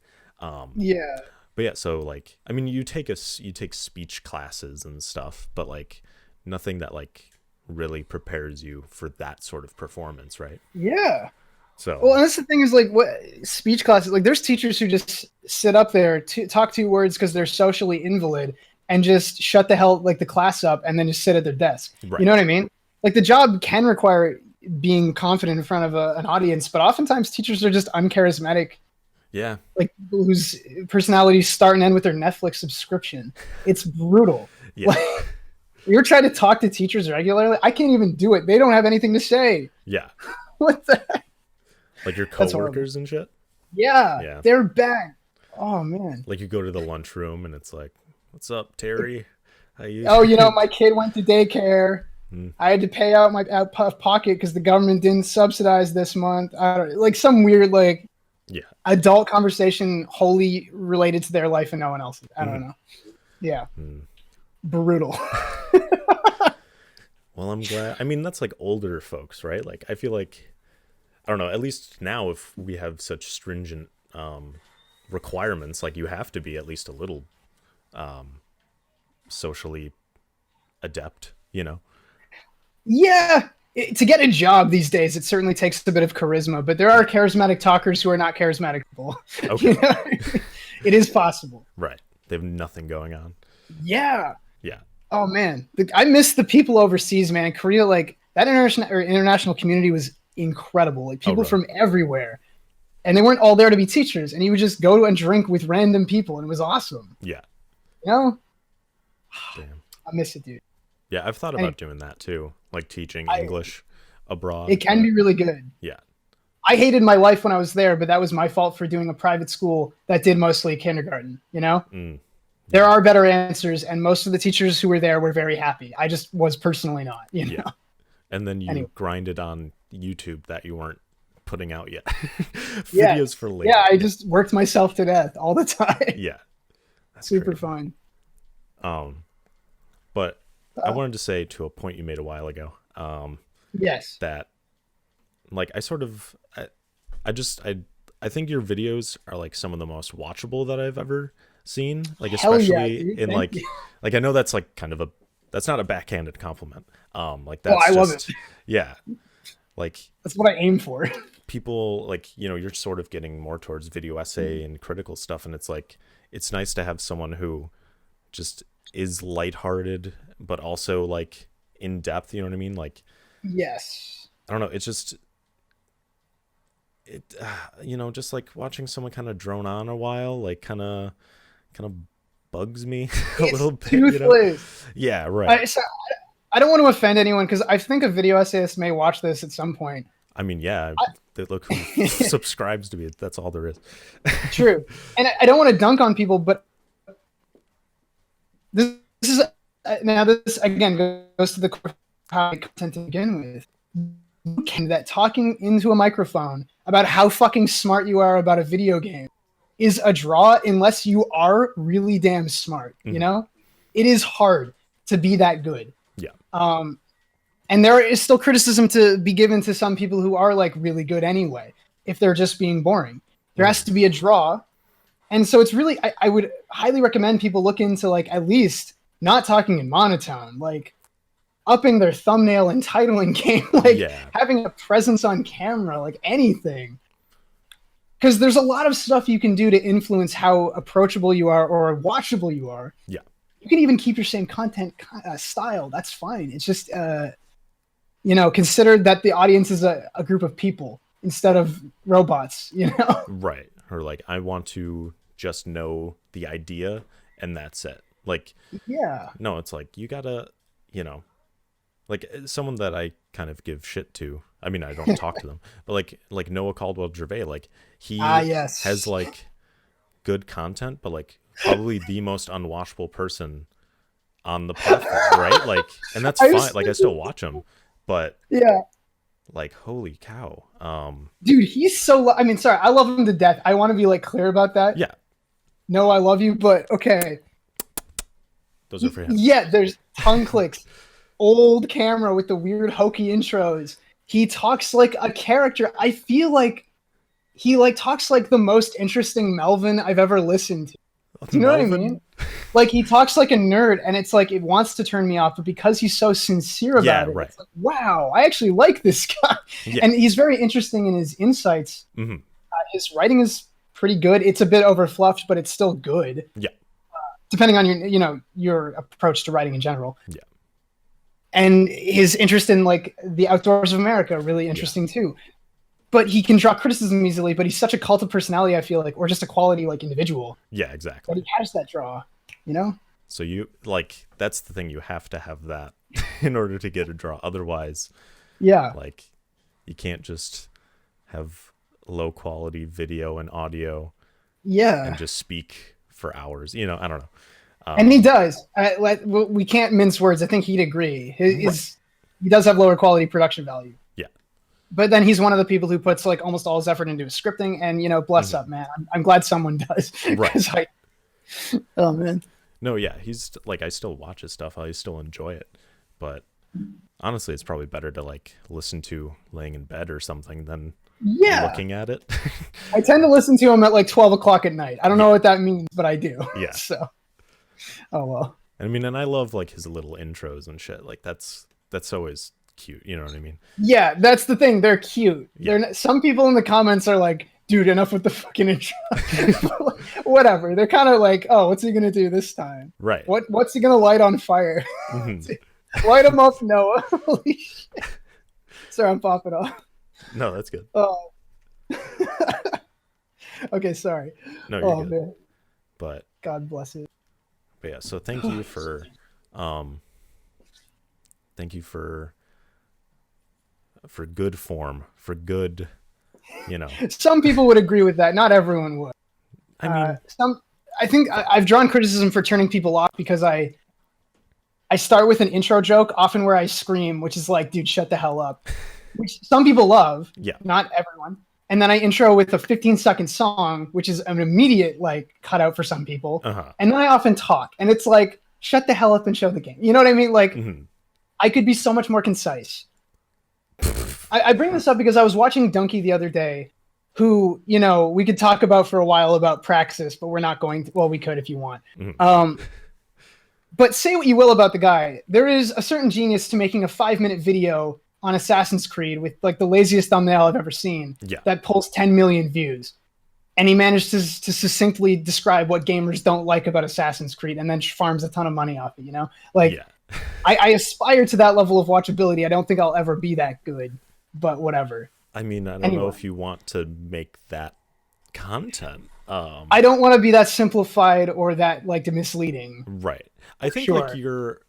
Yeah. But yeah, so like, I mean, you take speech classes and stuff, but like nothing that like really prepares you for that sort of performance, right? Yeah. So well, and that's the thing is like, what speech classes, like there's teachers who just sit up there to talk 2 words because they're socially invalid, and just shut the hell like the class up and then just sit at their desk. Right. You know what I mean? Like the job can require being confident in front of an audience, but oftentimes teachers are just uncharismatic. Yeah. Like people whose personalities start and end with their Netflix subscription. It's brutal. Yeah. Like, you're trying to talk to teachers regularly. I can't even do it. They don't have anything to say. Yeah. What the heck? Like your coworkers and shit. Yeah. They're bad. Oh man. Like you go to the lunchroom and it's like, "What's up, Terry? How you?" Oh, my kid went to daycare. I had to pay out my out of pocket because the government didn't subsidize this month. I don't like some weird like adult conversation wholly related to their life and no one else's. I don't know. Yeah. Brutal. Well, I'm glad. I mean, that's like older folks, right? Like I feel like, I don't know, at least now if we have such stringent requirements, like you have to be at least a little socially adept, you know? Yeah. To get a job these days, it certainly takes a bit of charisma, but there are charismatic talkers who are not charismatic people. Okay. You know? It is possible. Right. They have nothing going on. Yeah. Yeah. Oh man, I miss the people overseas, man. In Korea, like that international community was incredible. Like people from everywhere, and they weren't all there to be teachers. And you would just go and drink with random people, and it was awesome. Yeah. You know? Damn. I miss it, dude. Yeah, I've thought about doing that too, like teaching English abroad. It can be really good. Yeah. I hated my life when I was there, but that was my fault for doing a private school that did mostly kindergarten. You know? There are better answers, and most of the teachers who were there were very happy. I just was personally not, you know? Yeah. And then you grinded on YouTube that you weren't putting out yet. Videos for later. Yeah, I just worked myself to death all the time. Yeah. That's super crazy. fun. But I wanted to say to a point you made a while ago, yes, that like I think your videos are like some of the most watchable that I've ever seen, like especially in like I know that's like kind of that's not a backhanded compliment, like that's I love it. Yeah, like that's what I aim for. People like, you're sort of getting more towards video essay and critical stuff, and it's like it's nice to have someone who just is lighthearted but also like in depth, you know what I mean? Like, yes, I don't know, it's just just like watching someone kind of drone on a while, like kind of bugs me a little bit. Toothless. Yeah, right. I don't want to offend anyone because I think a video essayist may watch this at some point. I mean, yeah, look who subscribes to me. That's all there is. True. And I don't want to dunk on people, but this is now this again goes to the core of how content to begin with. That talking into a microphone about how fucking smart you are about a video game is a draw unless you are really damn smart. You know, it is hard to be that good. Yeah. And there is still criticism to be given to some people who are like really good anyway, if they're just being boring. There has to be a draw. And so it's really, I would highly recommend people look into like at least not talking in monotone, like upping their thumbnail and titling game, like having a presence on camera, like anything. Because there's a lot of stuff you can do to influence how approachable you are or watchable you are. Yeah. You can even keep your same content style. That's fine. It's just, consider that the audience is a group of people instead of robots, Right. Or like, I want to just know the idea and that's it. Like, no, it's like, you gotta, like someone that I kind of give shit to. I mean, I don't talk to them, but like Noah Caldwell-Gervais, like he has like good content, but like probably the most unwatchable person on the platform, right? Like, and that's fine. Like I still watch him, but like, holy cow. Dude, he's so, I mean, sorry, I love him to death. I want to be like clear about that. Yeah. No, I love you, but okay. Those are for him. Yeah, there's tongue clicks, old camera with the weird hokey intros. He talks like a character. I feel like he like talks like the most interesting Melvin I've ever listened to. Do you know what I mean? Like he talks like a nerd, and it's like it wants to turn me off, but because he's so sincere about it, it's like, wow, I actually like this guy. And he's very interesting in his insights. His writing is pretty good. It's a bit overfluffed, but it's still good. Yeah. depending on your approach to writing in general. Yeah. And his interest in like the outdoors of America, really interesting too. But he can draw criticism easily, but he's such a cult of personality, I feel like, or just a quality like individual. Yeah, exactly. But he has that draw, you know? So you like, that's the thing, you have to have that in order to get a draw. Otherwise, yeah, like you can't just have low quality video and audio and just speak for hours. You know, I don't know. And he does. We can't mince words. I think he'd agree. He does have lower quality production value. Yeah. But then he's one of the people who puts like almost all his effort into his scripting, and bless up, man. I'm glad someone does. Right. Oh man. No, yeah, he's like, I still watch his stuff. I still enjoy it, but honestly, it's probably better to like listen to laying in bed or something than looking at it. I tend to listen to him at like 12 o'clock at night. I don't know what that means, but I do. Yeah. So, oh well. I mean, and I love like his little intros and shit. Like that's always cute. You know what I mean? Yeah, that's the thing. They're cute. Yeah. Some people in the comments are like, dude, enough with the fucking intro. Whatever. They're kind of like, oh, what's he gonna do this time? Right. What's he gonna light on fire? Light him up, Noah. Holy shit. Sorry, I'm popping off. No, that's good. Oh. Okay, sorry. No, you're good. Man. But God bless it. But yeah, so thank you for good form, for good, Some people would agree with that. Not everyone would. I mean, I think I've drawn criticism for turning people off because I start with an intro joke, often where I scream, which is like, dude, shut the hell up. Which some people love, not everyone. And then I intro with a 15-second song, which is an immediate like cutout for some people. And then I often talk, and it's like, shut the hell up and show the game. You know what I mean? Like, I could be so much more concise. I bring this up because I was watching Donkey the other day, who, we could talk about for a while about Praxis, but we're not going to. Well, we could if you want. But say what you will about the guy. There is a certain genius to making a 5-minute video on Assassin's Creed with like the laziest thumbnail I've ever seen that pulls 10 million views. And he managed to succinctly describe what gamers don't like about Assassin's Creed and then farms a ton of money off it, Like, I aspire to that level of watchability. I don't think I'll ever be that good, but whatever. I mean, I don't know if you want to make that content. I don't want to be that simplified or that like misleading. Right. I think like your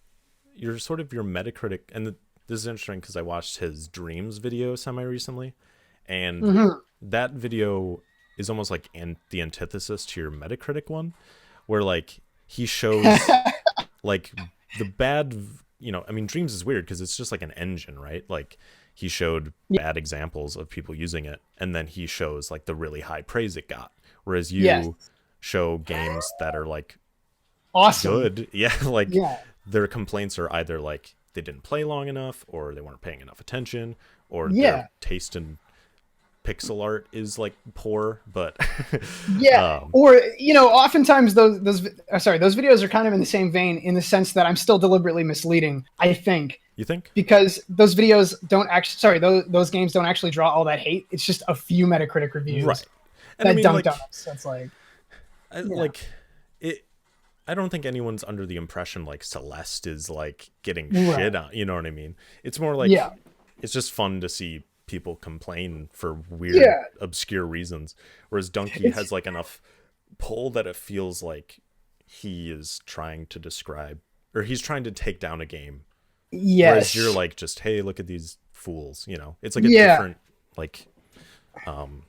sort of your Metacritic, and this is interesting because I watched his Dreams video semi-recently, and that video is almost like the antithesis to your Metacritic one, where like he shows like the bad, I mean, Dreams is weird because it's just like an engine, right? Like he showed bad examples of people using it, and then he shows like the really high praise it got, whereas you show games that are like awesome, good, their complaints are either like they didn't play long enough, or they weren't paying enough attention, or their taste in pixel art is like poor, but or oftentimes those videos are kind of in the same vein, in the sense that I'm still deliberately misleading, I think. You think? Because those videos don't actually those games don't actually draw all that hate. It's just a few Metacritic reviews and that dunked on us. So it's like I don't think anyone's under the impression like Celeste is like getting shit on, you know what I mean? It's more like it's just fun to see people complain for weird obscure reasons, whereas Donkey has like enough pull that it feels like he is trying to describe, or he's trying to take down a game, whereas you're like, just, hey, look at these fools, it's like a different like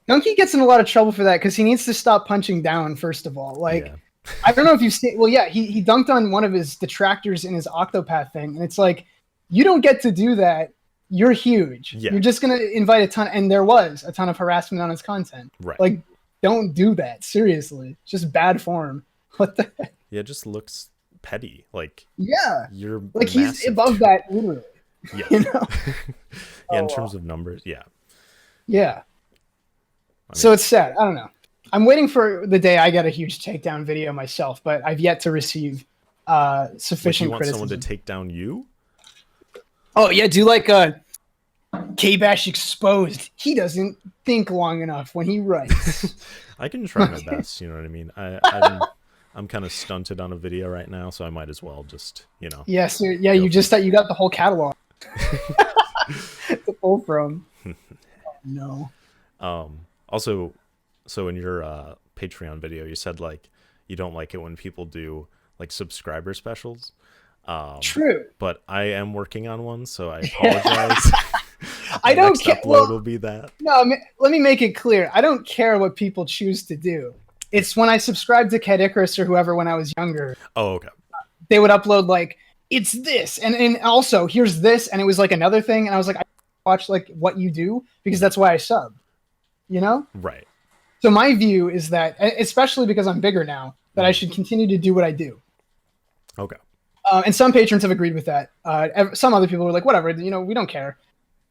Donkey gets in a lot of trouble for that because he needs to stop punching down, first of all. I don't know if you've seen, he dunked on one of his detractors in his Octopath thing, and it's like, you don't get to do that. You're huge. You're just going to invite a ton, and there was a ton of harassment on his content. Right. Like, don't do that. Seriously. It's just bad form. What the heck? Yeah, it just looks petty. Like, you're like, he's above that, literally. Yeah. In terms of numbers, Yeah. I mean, so it's sad. I don't know. I'm waiting for the day I get a huge takedown video myself, but I've yet to receive sufficient criticism. You want someone to take down you? Oh yeah, do like a KBash exposed. He doesn't think long enough when he writes. I can try my best. You know what I mean? I'm kind of stunted on a video right now, so I might as well just, Yes, yeah. go You for just you got the whole catalog to pull from. No. Also, so in your Patreon video, you said like you don't like it when people do like subscriber specials. True. But I am working on one, so I apologize. I The don't next care. upload will be that. No, I mean, let me make it clear. I don't care what people choose to do. It's when I subscribed to Cat Icarus or whoever when I was younger, Oh, okay. they would upload like it's this and also here's this and it was like another thing and I was like I watch like what you do because that's why I sub. You know? Right. So my view is that especially because I'm bigger now, that I should continue to do what I do. Okay. And some patrons have agreed with that. Some other people were like, whatever, we don't care.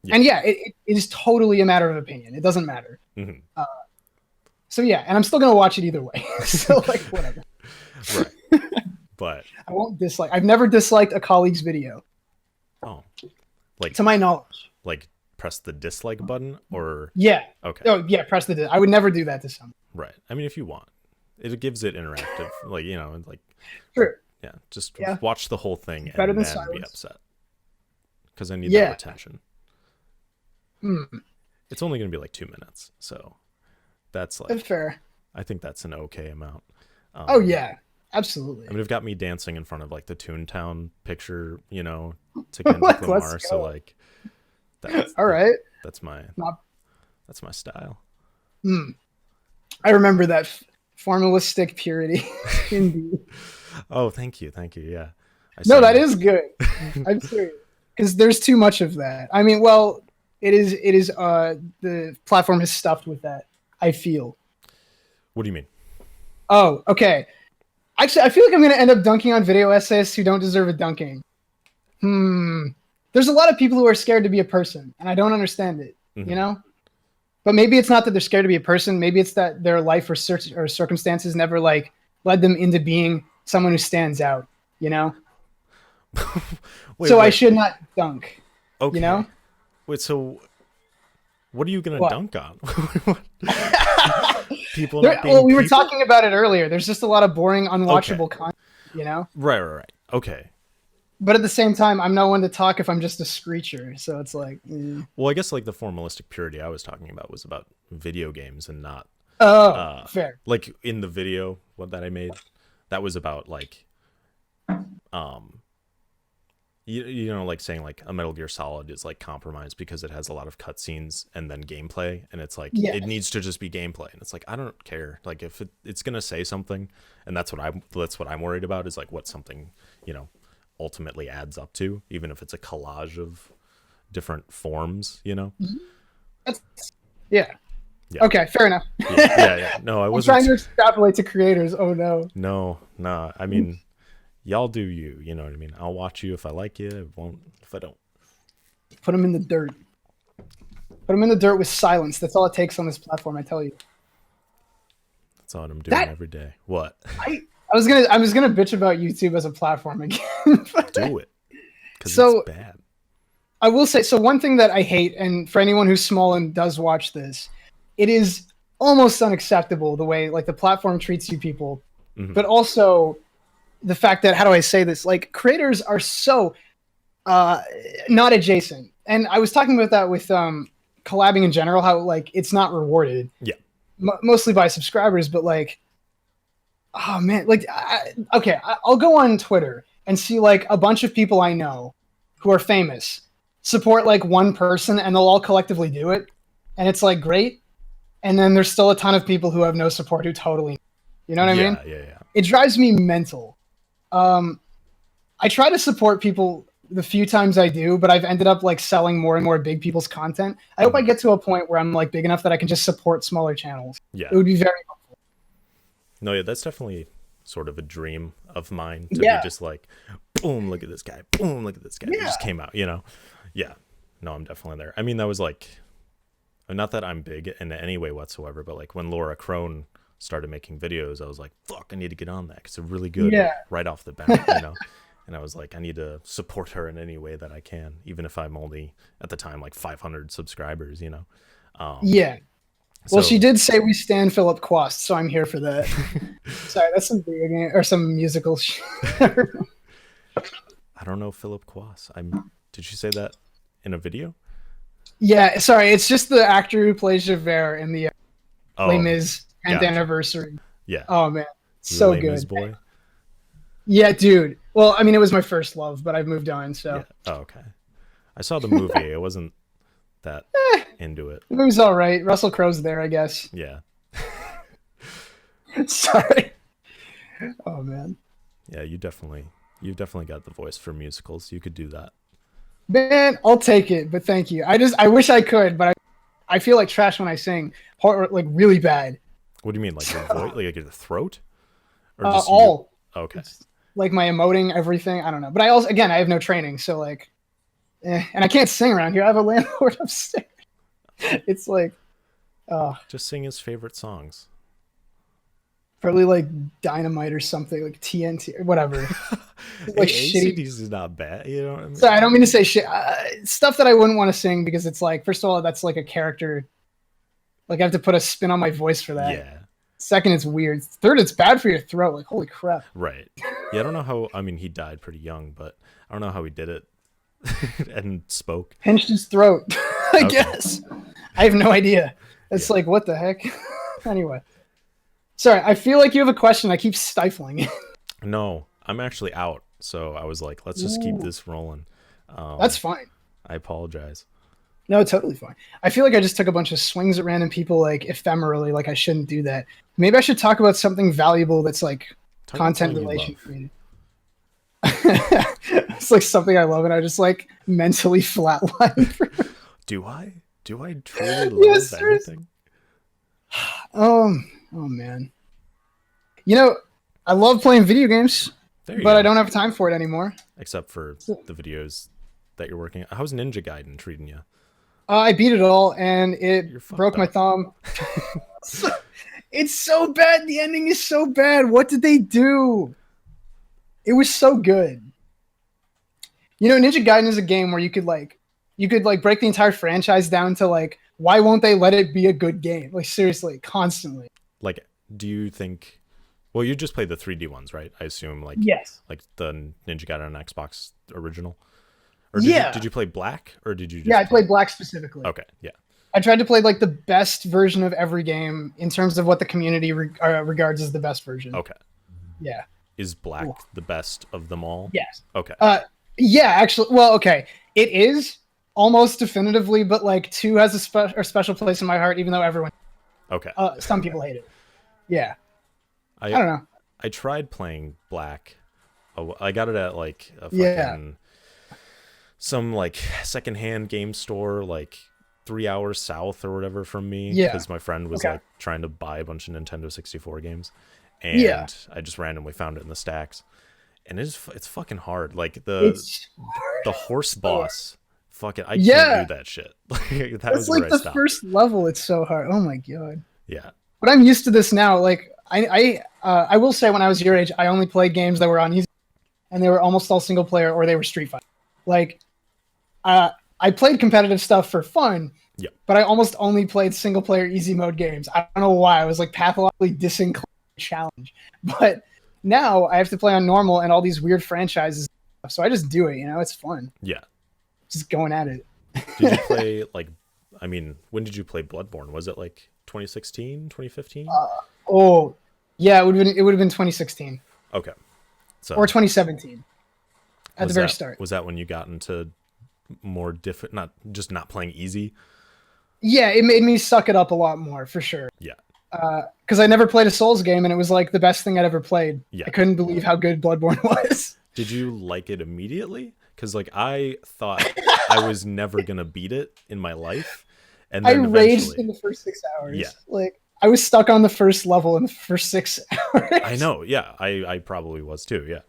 Yeah. And yeah, it is totally a matter of opinion. It doesn't matter. Mm-hmm. So yeah, and I'm still gonna watch it either way. So like whatever. Right. But I won't dislike. I've never disliked a colleague's video, like to my knowledge. like press the dislike button or Yeah. okay. Oh yeah, press the. I would never do that to someone. Right. I mean, if you want, it gives it interactive. Like like True. yeah, just Yeah. watch the whole thing Better and than then be silence. upset because I need Yeah. that retention. Mm, It's only gonna be like 2 minutes, so that's that's like fair. I think that's an okay amount. Oh yeah, absolutely. I mean, it got me dancing in front of like the Toontown picture, to Kendrick Let's Lamar. So go. like, that's All right. that's my Not- that's my style. I remember that formalistic purity. Indeed. Oh, thank you. Yeah. No, that is good. I'm serious because there's too much of that. I mean, well, it is. The platform is stuffed with that. I feel. What do you mean? Oh, okay. Actually, I feel like I'm going to end up dunking on video essayists who don't deserve a dunking. There's a lot of people who are scared to be a person, and I don't understand it. Mhm. But maybe it's not that they're scared to be a person. Maybe it's that their life or circumstances never like led them into being someone who stands out. Wait, So I wait. should not dunk. Okay. Wait. So, what are you gonna What? dunk on? People not being Well, we were people? talking about it earlier. There's just a lot of boring, unwatchable content. Right. Okay. But at the same time, I'm no one to talk if I'm just a screecher. So it's like, Well, I guess like the formalistic purity I was talking about was about video games and not fair. like in the video what that I made. That was about like like saying like a Metal Gear Solid is like compromised because it has a lot of cutscenes and then gameplay, and it's like Yeah. it needs to just be gameplay, and it's like I don't care. Like if it's gonna say something, and that's what I'm worried about is like what something ultimately adds up to, even if it's a collage of different forms. That's, yeah. Yeah. Okay, fair enough. Yeah. No, I I'm wasn't. trying to extrapolate to creators. Oh no. No. I mean, y'all do you. You know what I mean? I'll watch you if I like you. I won't if I don't. Put them in the dirt. Put them in the dirt with silence. That's all it takes on this platform. I tell you. That's all I'm doing every day. What? I was gonna bitch about YouTube as a platform again. Do it. Because So- it's bad. I will say, so one thing that I hate, and for anyone who's small and does watch this, it is almost unacceptable the way like the platform treats you people, but also the fact that, how do I say this? Like creators are so not adjacent. And I was talking about that with collabing in general, how like it's not rewarded. Yeah. Mostly by subscribers, but like, oh man, like, I'll go on Twitter and see like a bunch of people I know who are famous support like one person and they'll all collectively do it. And it's like great. And then there's still a ton of people who have no support who totally, you know what I mean? Yeah. It drives me mental. I try to support people the few times I do, but I've ended up like selling more and more big people's content. I hope I get to a point where I'm like big enough that I can just support smaller channels. Yeah. It would be very helpful. No, yeah, that's definitely sort of a dream of mine to Yeah. be just like, boom, look at this guy. Boom, look at this guy. It just came out, Yeah. No, I'm definitely there. I mean, that was like, not that I'm big in any way whatsoever, but like when Laura Crone started making videos, I was like, fuck, I need to get on that because they're really good right off the bat, And I was like, I need to support her in any way that I can, even if I'm only at the time like 500 subscribers, Yeah. Well, So she did say we stand Philip Quast, so I'm here for that. Sorry, that's some video game or some musical. I don't know Philip Quas. Did she say that in a video? Yeah, sorry, it's just the actor who plays Javert in the Les Oh, Mis 10th gotcha. anniversary. Yeah. Oh man, The so Les Mis good. boy. Yeah, dude. Well, I mean, it was my first love, but I've moved on. Yeah. So Oh, okay. I saw the movie. I wasn't that into it. it was all right. Russell Crowe's there, I guess. Yeah. Sorry. Oh man, Yeah, you definitely got the voice for musicals. You could do that. man, I'll take it. But thank you. I wish I could, but I feel like trash when I sing, like really bad. What do you mean, like your voice, like your throat, or just you? All Okay. like my emoting, everything. I don't know. But I also, again, I have no training, so like, and I can't sing around here. I have a landlord upstairs. It's like, Just sing his favorite songs. probably like Dynamite or something, like TNT or whatever. Like Hey, shitty. ACDC is not bad. You know what I mean? So I don't mean to say shit. Stuff that I wouldn't want to sing because it's like, first of all, that's like a character. Like I have to put a spin on my voice for that. Yeah. Second, it's weird. Third, it's bad for your throat. Like holy crap. Right. Yeah, I don't know how. I mean, he died pretty young, but I don't know how he did it and spoke. Pinched his throat. I Okay. guess. I have no idea. It's Yeah. like what the heck. Anyway, sorry. I feel like you have a question. I keep stifling it. No, I'm actually out. So I was like, let's just keep Ooh. this rolling. That's fine. I apologize. No, totally fine. I feel like I just took a bunch of swings at random people, like ephemerally. Like I shouldn't do that. Maybe I should talk about something valuable that's like Talk about content something you relation love. related. It's like something I love, and I just like mentally flatline. Do I? Do I truly love Yes, seriously. anything? Oh man. You know, I love playing video games, There you but go. I don't have time for it anymore. Except for the videos that you're working. How's Ninja Gaiden treating you? I beat it all, and it You're fucked broke my up. thumb. It's so bad. The ending is so bad. What did they do? It was so good. You know, Ninja Gaiden is a game where you could break the entire franchise down to like, why won't they let it be a good game? Like seriously, constantly. Like, do you think? Well, you just played the 3D ones, right? I assume Yes. like the Ninja Gaiden on Xbox original. Or Yeah. did you play Black or did you just Yeah, I played Black specifically. Okay, yeah. I tried to play like the best version of every game in terms of what the community regards as the best version. Okay. Yeah. Is Black Cool. the best of them all? Yes. Okay. Yeah, actually, well, okay, it is almost definitively, but like 2 has a special place in my heart, even though everyone, Okay. some people hate it. Yeah, I I don't know. I tried playing Black. I got it at like a fucking Yeah. some like secondhand game store like 3 hours south or whatever from me Yeah. because my friend was Okay. like trying to buy a bunch of Nintendo 64 games and Yeah. I just randomly found it in the stacks and it's fucking hard like the It's horse boss fucking I Yeah. can't do that shit. That that's was where like I the stopped. first level. It's so hard. Oh my god. Yeah. But I'm used to this now. Like I will say when I was your age, I only played games that were on easy, and they were almost all single player or they were Street Fighter. Like, I played competitive stuff for fun. Yeah. But I almost only played single player easy mode games. I don't know why. I was like pathologically disinclined to challenge. But now I have to play on normal and all these weird franchises. So I just do it. You know, it's fun. Yeah. Just going at it. Did you play like I mean, when did you play Bloodborne? Was it like 2016, 2015? Oh, yeah. It would have been 2016 Okay. So or 2017 at the was very that- start. Was that when you got into more not playing easy? Yeah, it made me suck it up a lot more for sure. Yeah. Because I never played a Souls game, and it was like the best thing I'd ever played. Yeah. I couldn't believe how good Bloodborne was. Did you like it immediately? Because like I thought I was never gonna beat it in my life, and I then raged eventually, in the first 6 hours. Yeah. Like I was stuck on the first level in the first 6 hours. I know. Yeah, I probably was too. Yeah,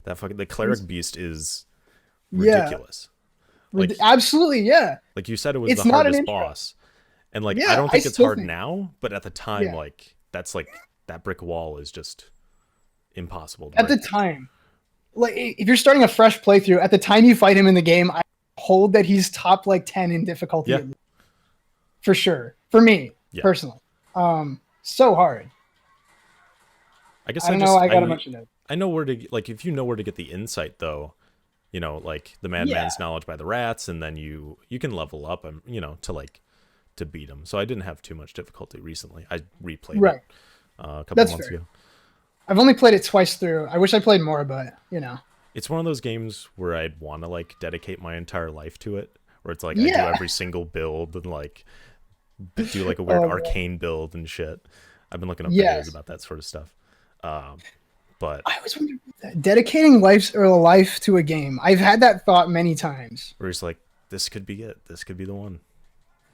that fucking the cleric beast is Yeah. ridiculous. Like Absolutely, yeah. like you said, it was It's the not an hardest intro. boss, and like Yeah, I don't I think it's still hard think- now, but at the time, Yeah. like that's like that brick wall is just impossible. To At the break. time, like if you're starting a fresh playthrough, at the time you fight him in the game, I hold that he's top like 10 in difficulty. Yeah. For sure. For me. Yeah. personally. So hard. I guess I don't know. I got a bunch of notes. I know where to like if you know where to get the insight though, you know, like the Yeah. madman's knowledge by the rats, and then you can level up and you know to like to beat them. So I didn't have too much difficulty recently. I replayed Right. it a couple That's months fair. ago. I've only played it twice through. I wish I played more, but you know. It's one of those games where I'd want to like dedicate my entire life to it, where it's like I do Yeah. every single build and like do like a weird Oh, yeah. arcane build and shit. I've been looking up videos Yes. about that sort of stuff. Um, but I was wondering about that. Dedicating life or a life to a game. I've had that thought many times. we're just like, this could be it. This could be the one.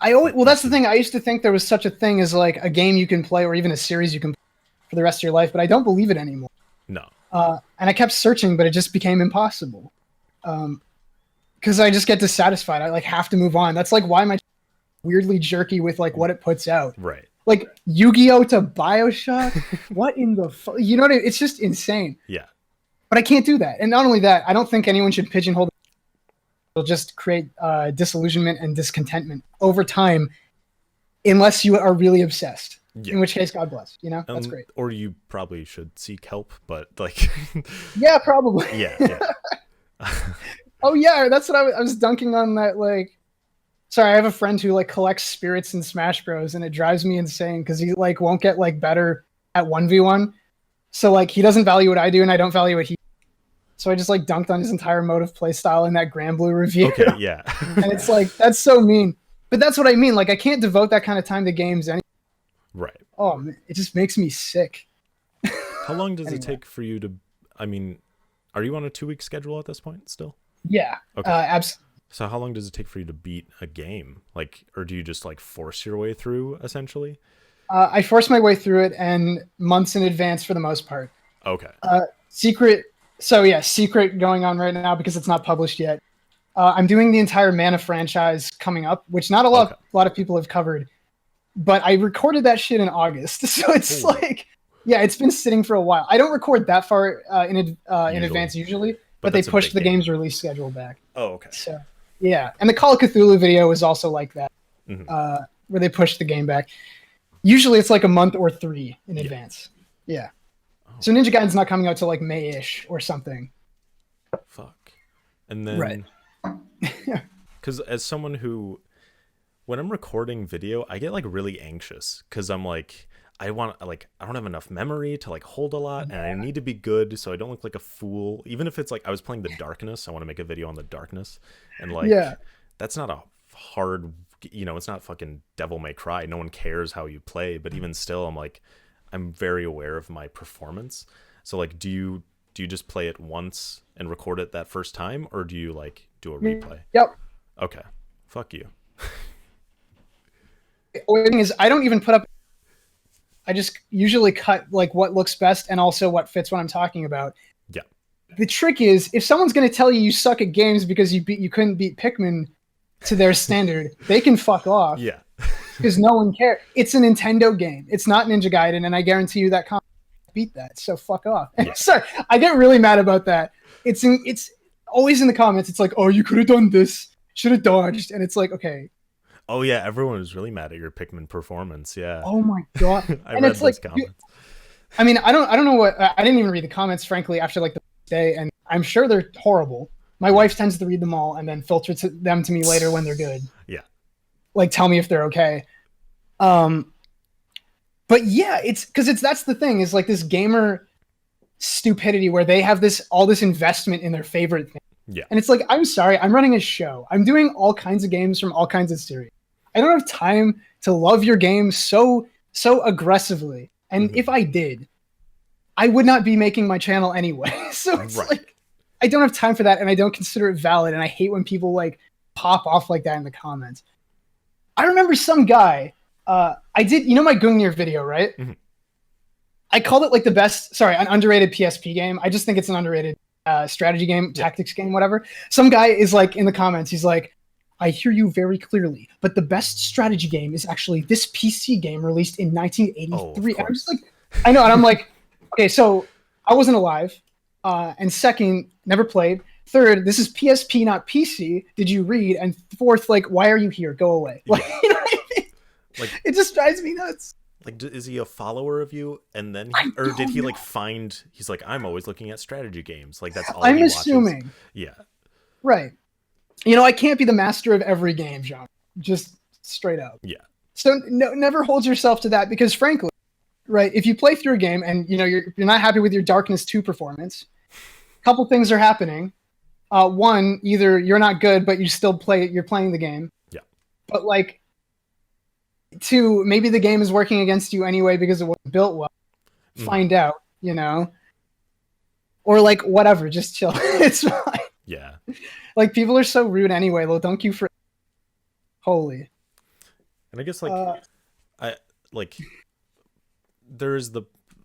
I always, But well, you that's the should thing. I used to think there was such a thing as like a game you can play or even a series you can play for the rest of your life, but I don't believe it anymore. no. And I kept searching, but it just became impossible. Because I just get dissatisfied. I like have to move on. That's like why my weirdly jerky with like what it puts out. Right. Like Yu-Gi-Oh to BioShock. What in the you know what I mean? It's just insane. Yeah. But I can't do that. And not only that, I don't think anyone should pigeonhole. It'll just create disillusionment and discontentment over time, unless you are really obsessed. Yeah. In which case, God bless. You know, that's great. Or you probably should seek help, but like, Yeah, probably. yeah, yeah. Oh yeah, that's what I was dunking on that. Like, sorry, I have a friend who like collects spirits in Smash Bros, and it drives me insane because he like won't get like better at 1v1. So like he doesn't value what I do, and I don't value what he. So I just like dunked on his entire mode of play style in that Grand Blue review. Okay, yeah. And it's like that's so mean. But that's what I mean. Like I can't devote that kind of time to games. Right. Oh, man, it just makes me sick. How long does it Anyway. take for you to? I mean, are you on a 2-week schedule at this point still? Yeah. Okay. Absolutely. So how long does it take for you to beat a game? Like, or do you just like force your way through essentially? I forced my way through it and months in advance for the most part. Okay. Secret. So yeah, secret going on right now because it's not published yet. I'm doing the entire Mana franchise coming up, which not a lot of people have covered. But I recorded that shit in August, so it's Ooh. like, yeah, it's been sitting for a while. I don't record that far in Usually. advance usually, but they that's a pushed big the game. game's release schedule back. Oh, okay. So yeah, and the Call of Cthulhu video is also like that, Mhm. where they pushed the game back. Usually it's like a month or 3 in advance. Yeah. Oh. So Ninja Gaiden's not coming out till like May-ish or something. Fuck. And then, Right. because as someone who, when I'm recording video, I get like really anxious because I'm like, I don't have enough memory to like hold a lot, and I need to be good so I don't look like a fool. Even if it's like I was playing The Darkness, I want to make a video on The Darkness, and like, Yeah. that's not a hard, it's not fucking Devil May Cry. No one cares how you play, but even still, I'm like, I'm very aware of my performance. So like, do you just play it once and record it that first time, or do you like do a replay? Yep. Okay. Fuck you. The thing is, I don't even put up. I just usually cut like what looks best and also what fits what I'm talking about. Yeah. The trick is, if someone's going to tell you suck at games because you couldn't beat Pikmin to their standard, they can fuck off. Yeah. Because no one cares. It's a Nintendo game. It's not Ninja Gaiden, and I guarantee you that beat that. So fuck off. Yeah. Sorry, I get really mad about that. It's always in the comments. It's like, oh, you could have done this. Should have dodged. And it's like, okay. Oh yeah, everyone was really mad at your Pikmin performance. Yeah. Oh my god. I And read it's those like, comments. I mean, I don't know what. I didn't even read the comments, frankly, after like the day, and I'm sure they're horrible. My wife tends to read them all and then filter them to me later when they're good. Yeah. Like, tell me if they're okay. But yeah, that's the thing, is like this gamer stupidity where they have all this investment in their favorite thing. Yeah. And it's like, I'm sorry, I'm running a show. I'm doing all kinds of games from all kinds of series. I don't have time to love your game so aggressively. And if I did, I would not be making my channel anyway. So it's like, I don't have time for that, and I don't consider it valid. And I hate when people like pop off like that in the comments. I remember some guy, I did, my Gungnir video, right? Mm-hmm. I called it like an underrated PSP game. I just think it's an underrated strategy game, tactics game, whatever. Some guy is like in the comments, he's like, I hear you very clearly, but the best strategy game is actually this PC game released in 1983. And I'm just like, I know, and I'm like, okay, so I wasn't alive. And second, never played. Third, this is PSP, not PC. Did you read? And fourth, like, why are you here? Go away. Like, you know what I mean? Like, It just drives me nuts. like, is he a follower of you? And then I or did don't he know. like find? He's like, I'm always looking at strategy games. Like that's all I'm he watches. assuming. Yeah, Right. You know, I can't be the master of every game genre. Just straight up. yeah, So no, never hold yourself to that because frankly, right, if you play through a game and you know you're not happy with your Darkness 2 performance, a couple things are happening. One, either you're not good, but you still you're playing the game. yeah. But like, two, maybe the game is working against you anyway because it wasn't built well. Mhm. Find out, you know, or like whatever, just chill. It's fine. Yeah. Like people are so rude anyway. Well, thank you for holy. And I guess like Uh, I like there's the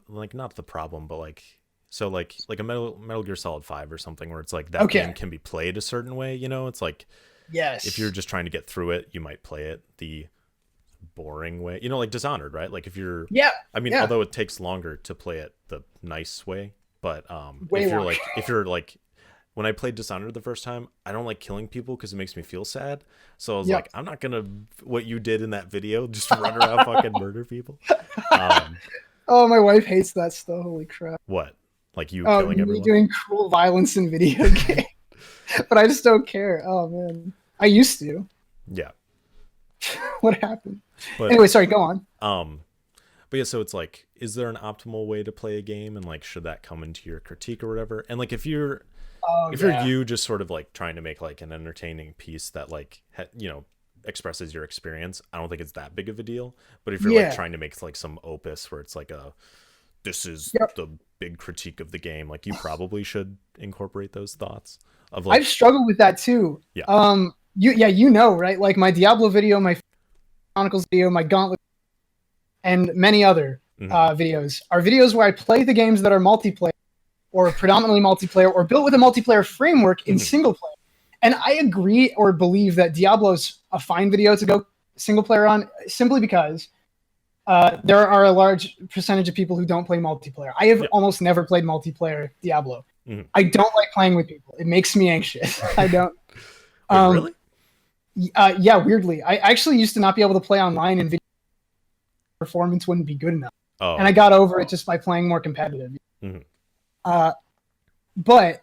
like not the problem, but like so like a Metal Gear Solid 5 or something where it's like that game okay. can be played a certain way, you know? It's like if you're Yes. just trying to get through it, you might play it the boring way. You know, like Dishonored, right? Like if you're Yeah. I mean, Yeah. although it takes longer to play it the nice way, but Way long. if you're like when I played Dishonored the first time, I don't like killing people because it makes me feel sad. So I was Yep. like, I'm not gonna what you did in that video, just run around fucking murder people. Um, Oh, my wife hates that stuff. Holy crap. what? Like you Oh, killing me everyone? doing cruel violence in video games. But I just don't care. Oh man. I used to. Yeah, What happened? but Anyway, sorry, go on. um, but yeah. So it's like, is there an optimal way to play a game, and like, should that come into your critique or whatever? And like, Oh if you're yeah. you just sort of like trying to make like an entertaining piece that like you know expresses your experience, I don't think it's that big of a deal. But if you're like Yeah. trying to make like some opus where it's like a this is Yep. the big critique of the game, like you probably should incorporate those thoughts of I've like struggled with that too. yeah. You know, right? Like my Diablo video, my Chronicles video, my Gauntlet, and many other Mhm. videos are videos where I play the games that are multiplayer or predominantly multiplayer or built with a multiplayer framework in Mhm. single player. And I agree or believe that Diablo's a fine video to go single player on simply because there are a large percentage of people who don't play multiplayer. I have Yeah. almost never played multiplayer Diablo. Mhm. I don't like playing with people. It makes me anxious. I don't. Wait, Um, really? yeah, weirdly, I actually used to not be able to play online, and video performance wouldn't be good enough. And Oh. I got over it just by playing more competitive. Mhm. Uh, but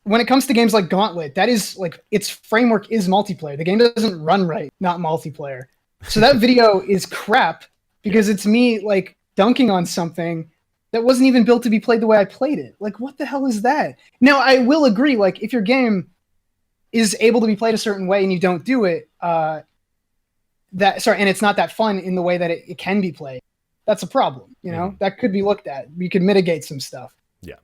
when it comes to games like Gauntlet, that is like its framework is multiplayer. The game doesn't run right, not multiplayer. So that video is crap because it's me like dunking on something that wasn't even built to be played the way I played it. Like, what the hell is that? Now, I will agree, like, if your game is able to be played a certain way and you don't do it, and it's not that fun in the way that it can be played, that's a problem. You know, that could be looked at. We could mitigate some stuff. Yeah.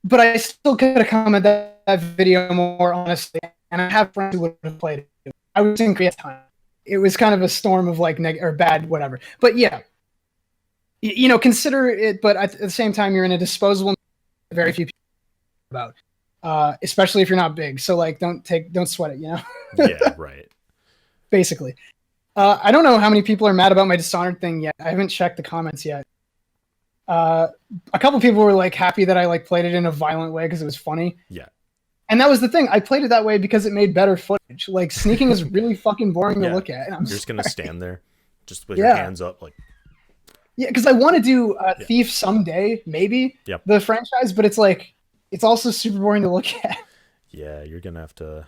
But I still could have come at that video more honestly, and I have friends who would have played it. I was in Korea at the time. It was kind of a storm of like or bad whatever. But yeah, you know, consider it. But at the same time, you're in a disposable. Very few people about, especially if you're not big. So like, don't sweat it. You know. Yeah. Right. Basically, I don't know how many people are mad about my Dishonored thing yet. I haven't checked the comments yet. A couple people were like happy that I like played it in a violent way because it was funny. Yeah. And that was the thing. I played it that way because it made better footage. Like sneaking is really fucking boring to Yeah. look at. And You're just gonna sorry. stand there, just with your Yeah. hands up, like Yeah, because I want to do Yeah. Thief someday, maybe Yep. the franchise, but it's like it's also super boring to look at. yeah. You're gonna have to.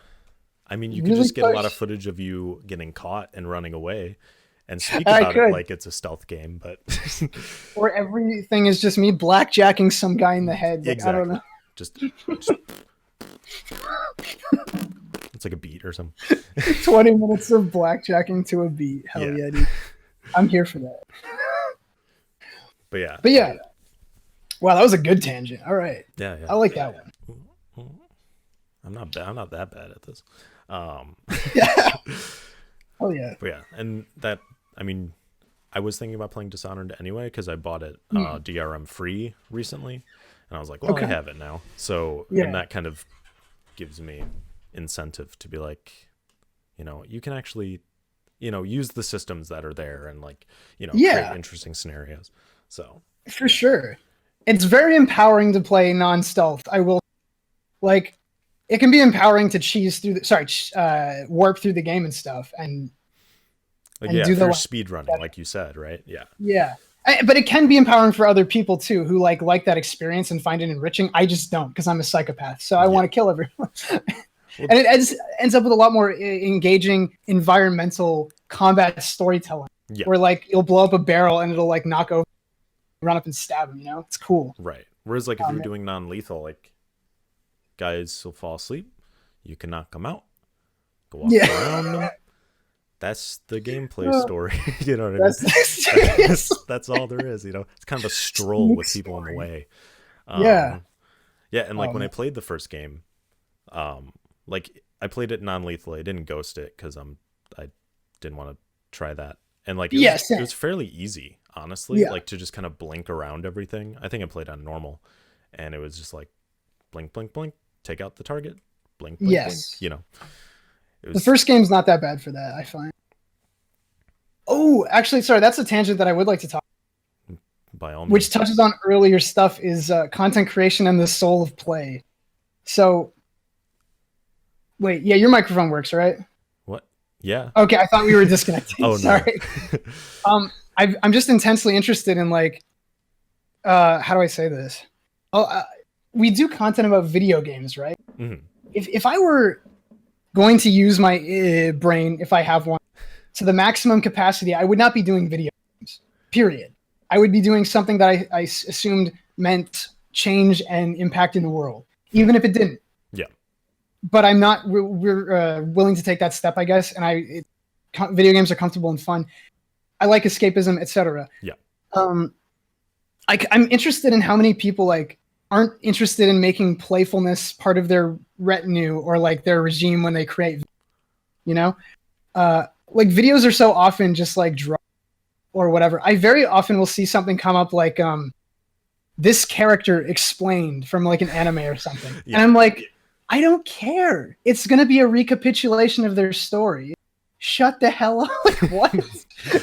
I mean, you could Really just get a lot of push. footage of you getting caught and running away, and speak I about it could. like it's a stealth game. But Or everything is just me blackjacking some guy in the head. Like, I don't exactly, know. just it's like a beat or something. 20 minutes of blackjacking to a beat. Hell Yeah. yeah, dude. I'm here for that. But yeah. But yeah. Wow, that was a good tangent. All right. Yeah. I like that one. I'm not bad. I'm not that bad at this. Yeah. Oh yeah. But yeah, and that I mean, I was thinking about playing Dishonored anyway because I bought it DRM free recently, and I was like, well, Okay. I have it now. So Yeah. and that kind of gives me incentive to be like, you know, you can actually, you know, use the systems that are there and like, you know, Yeah. create interesting scenarios. So For sure. It's very empowering to play non-stealth. I will like it can be empowering to warp through the game and stuff. And Like, and yeah, do if the you're like, speed running, like you said, right? Yeah. yeah. But it can be empowering for other people too, who like that experience and find it enriching. I just don't, because I'm a psychopath, so I Yeah. want to kill everyone. Well, And it ends up with a lot more engaging environmental combat storytelling, yeah. where like you'll blow up a barrel and it'll like knock over, run up and stab him. It's cool. Right. Whereas, like, if you're Yeah. doing non-lethal, like, guys will fall asleep, you can knock them out, go walk Yeah. around them. That's the gameplay Uh, story. You know what I mean? That's serious. That's all there is. It's kind of a stroll with people in the Story. way. Yeah. Yeah, and like Oh, when I man. played the first game, like I played it non-lethal. I didn't ghost it because I didn't want to try that. And like Yeah, it same. was fairly easy, honestly. Yeah. Like to just kind of blink around everything. I think I played on normal, and it was just like blink, blink, blink, take out the target, blink, blink, blink. Yes. It The was first game's not that bad for that, I find. Oh, actually, sorry, that's a tangent that I would like to talk, by all which means. touches on earlier stuff, is content creation and the soul of play. So, wait, yeah, your microphone works, right? What? Yeah. Okay, I thought we were disconnected. Oh no. Sorry. I'm just intensely interested in like, how do I say this? Oh, we do content about video games, right? Mhm. If I were going to use my brain, if I have one, to the maximum capacity, I would not be doing video games. Period. I would be doing something that I assumed meant change and impact in the world, even if it didn't. Yeah. But I'm not. We're willing to take that step, I guess. And video games are comfortable and fun. I like escapism, etc. Yeah. I'm interested in how many people like aren't interested in making playfulness part of their retinue or like their regime when they create. Like videos are so often just like draw or whatever. I very often will see something come up like this character explained from like an anime or something, Yeah. and I'm like, I don't care. It's gonna be a recapitulation of their story. Shut the hell up. Like, what?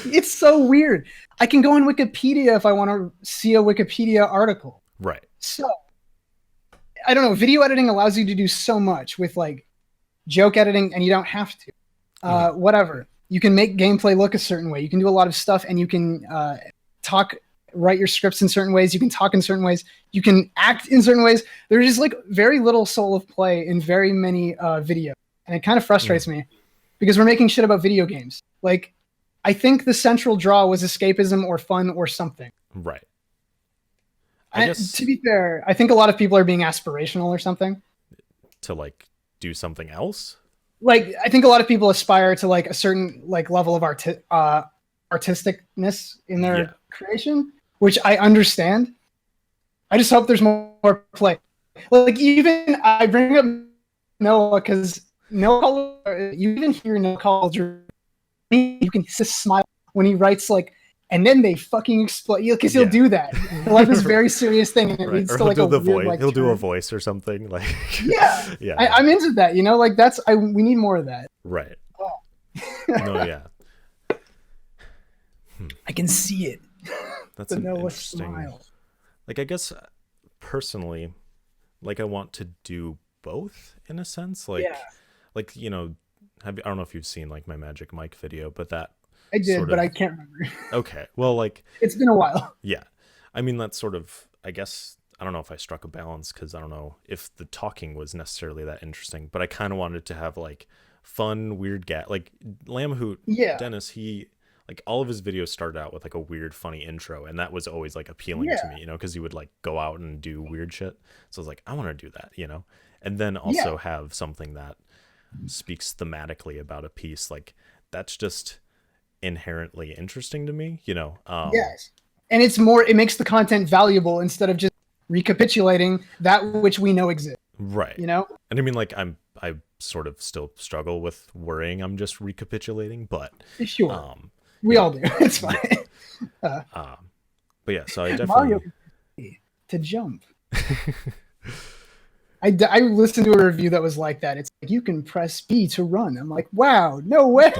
It's so weird. I can go on Wikipedia if I want to see a Wikipedia article. Right. So, I don't know. Video editing allows you to do so much with like joke editing, and you don't have to. Whatever. You can make gameplay look a certain way. You can do a lot of stuff, and you can write your scripts in certain ways. You can talk in certain ways. You can act in certain ways. There's just like very little soul of play in very many videos, and it kind of frustrates me because we're making shit about video games. Like, I think the central draw was escapism or fun or something. Right. To be fair, I think a lot of people are being aspirational or something. To like do something else. Like, I think a lot of people aspire to like a certain like level of artisticness in their creation, which I understand. I just hope there's more play. Like, even I bring up Noah because Noah, you even hear Noah Calder, you can just smile when he writes like, and then they fucking explode, because he'll do that. He'll have this very serious thing, and it leads Or to like he'll a do the weird, voice. like, He'll do a turn. voice or something like. Yeah, Yeah. I'm into that. Like we need more of that. Right. Oh. No. Yeah. I can see it. That's The an Noah interesting. smile. Like, I guess personally, like, I want to do both in a sense. Like, Yeah. like I don't know if you've seen like my Magic Mike video, but that I did, sort but of- I can't remember. okay. Well, like, It's been a while. yeah. I mean, that's sort of, I guess, I don't know if I struck a balance because I don't know if the talking was necessarily that interesting, but I kind of wanted to have like fun, weird like Lamb Hoot. Yeah. Dennis, he like all of his videos started out with like a weird, funny intro, and that was always like appealing to me, because he would like go out and do weird shit. So I was like, I want to do that, and then also have something that speaks thematically about a piece. Like, that's just inherently interesting to me, Yes. And it makes the content valuable instead of just recapitulating that which we know exists. Right. And I mean, like, I sort of still struggle with worrying I'm just recapitulating, but sure. We all do. It's fine. but yeah, so I Mario definitely to jump. I listened to a review that was like that. It's like, you can press B to run. I'm like, wow, no way.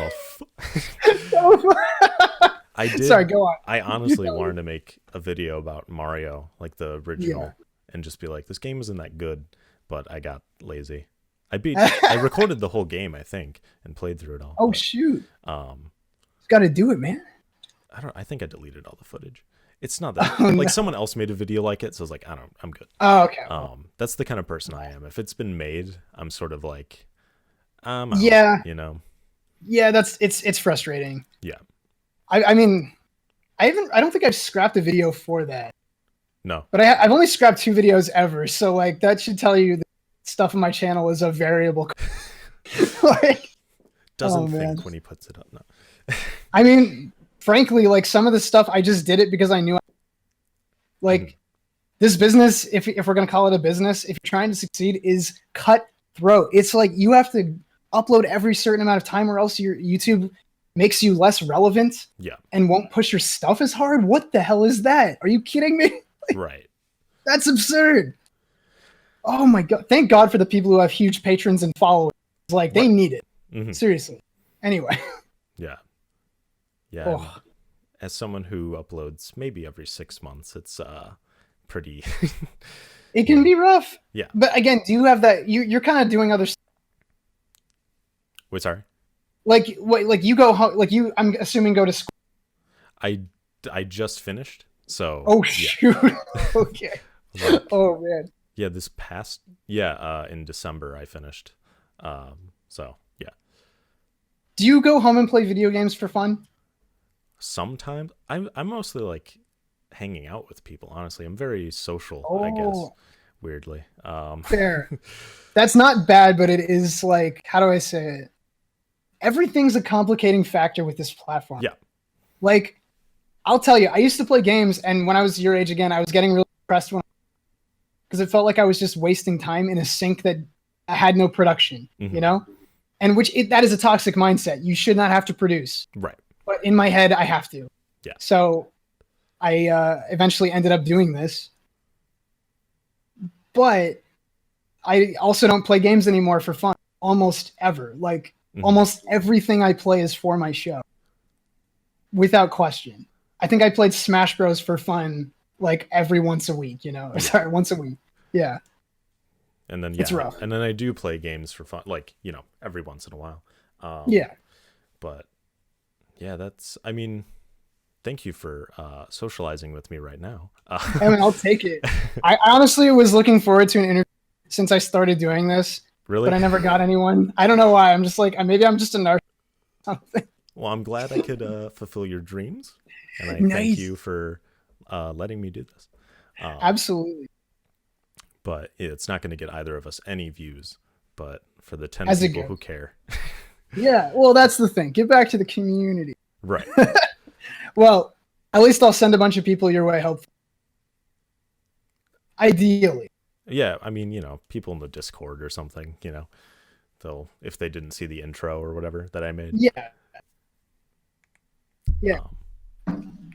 I did. Sorry, go on. I honestly wanted to make a video about Mario, like the original, and just be like, this game isn't that good, but I got lazy. I recorded the whole game, I think, and played through it all. Oh, shoot. Got to do it, man. I think I deleted all the footage. It's not that Oh, like no. someone else made a video like it, so I was like, I'm good. Oh, okay. That's the kind of person I am. If it's been made, I'm sort of like, I'm out, Yeah, you know? yeah. It's frustrating. Yeah. I mean, I don't think I've scrapped a video for that, No. but I've only scrapped 2 videos ever. So like that should tell you that stuff on my channel is a variable. Like, Doesn't oh man. think when he puts it up. No. I mean, frankly, like some of the stuff I just did it because I knew. Like this business, if we're gonna call it a business, if you're trying to succeed, is cutthroat. It's like you have to upload every certain amount of time, or else your YouTube makes you less relevant Yeah. and won't push your stuff as hard. What the hell is that? Are you kidding me? Right. That's absurd. Oh my god! Thank God for the people who have huge patrons and followers. Like they Right. need it. Mm-hmm. Seriously. Anyway. Yeah. Yeah. Oh. As someone who uploads maybe every 6 months, it's pretty. It can be rough. Yeah. But again, do you have that? You're kind of doing other stuff. Wait, sorry. Like what? Like you go home. Like you. I'm assuming go to school. I just finished, so Oh yeah. shoot. Okay. Like, Oh man. yeah, this past in December I finished. So yeah. Do you go home and play video games for fun? Sometimes I'm mostly like hanging out with people. Honestly, I'm very social. I guess Oh, weirdly. fair. That's not bad, but it is like, how do I say it? Everything's a complicating factor with this platform. Yeah. Like, I'll tell you, I used to play games, and when I was your age again, I was getting really depressed because it felt like I was just wasting time in a sink that had no production, Mhm. you know? And that is a toxic mindset. You should not have to produce. Right. But in my head, I have to. Yeah. So I eventually ended up doing this. But I also don't play games anymore for fun, almost ever. Like, almost everything I play is for my show, without question. I think I played Smash Bros. For fun, like every once a week, you know? Yeah. Sorry, once a week. Yeah. And then It's rough. and then I do play games for fun, like every once in a while. Yeah. But yeah, I mean, thank you for socializing with me right now. I mean, I'll take it. I honestly was looking forward to an interview since I started doing this, Really? but I never got anyone. I don't know why. I'm just like, maybe I'm just a narcissist or something. Well, I'm glad I could fulfill your dreams, and I Nice. thank you for letting me do this. Absolutely. But it's not going to get either of us any views, but for the 10 As it people goes. who care. Yeah. Well, that's the thing. Get back to the community. Right. Well, at least I'll send a bunch of people your way, hopefully. Ideally. Yeah, I mean, people in the Discord or something, if they didn't see the intro or whatever that I made. Yeah. Yeah.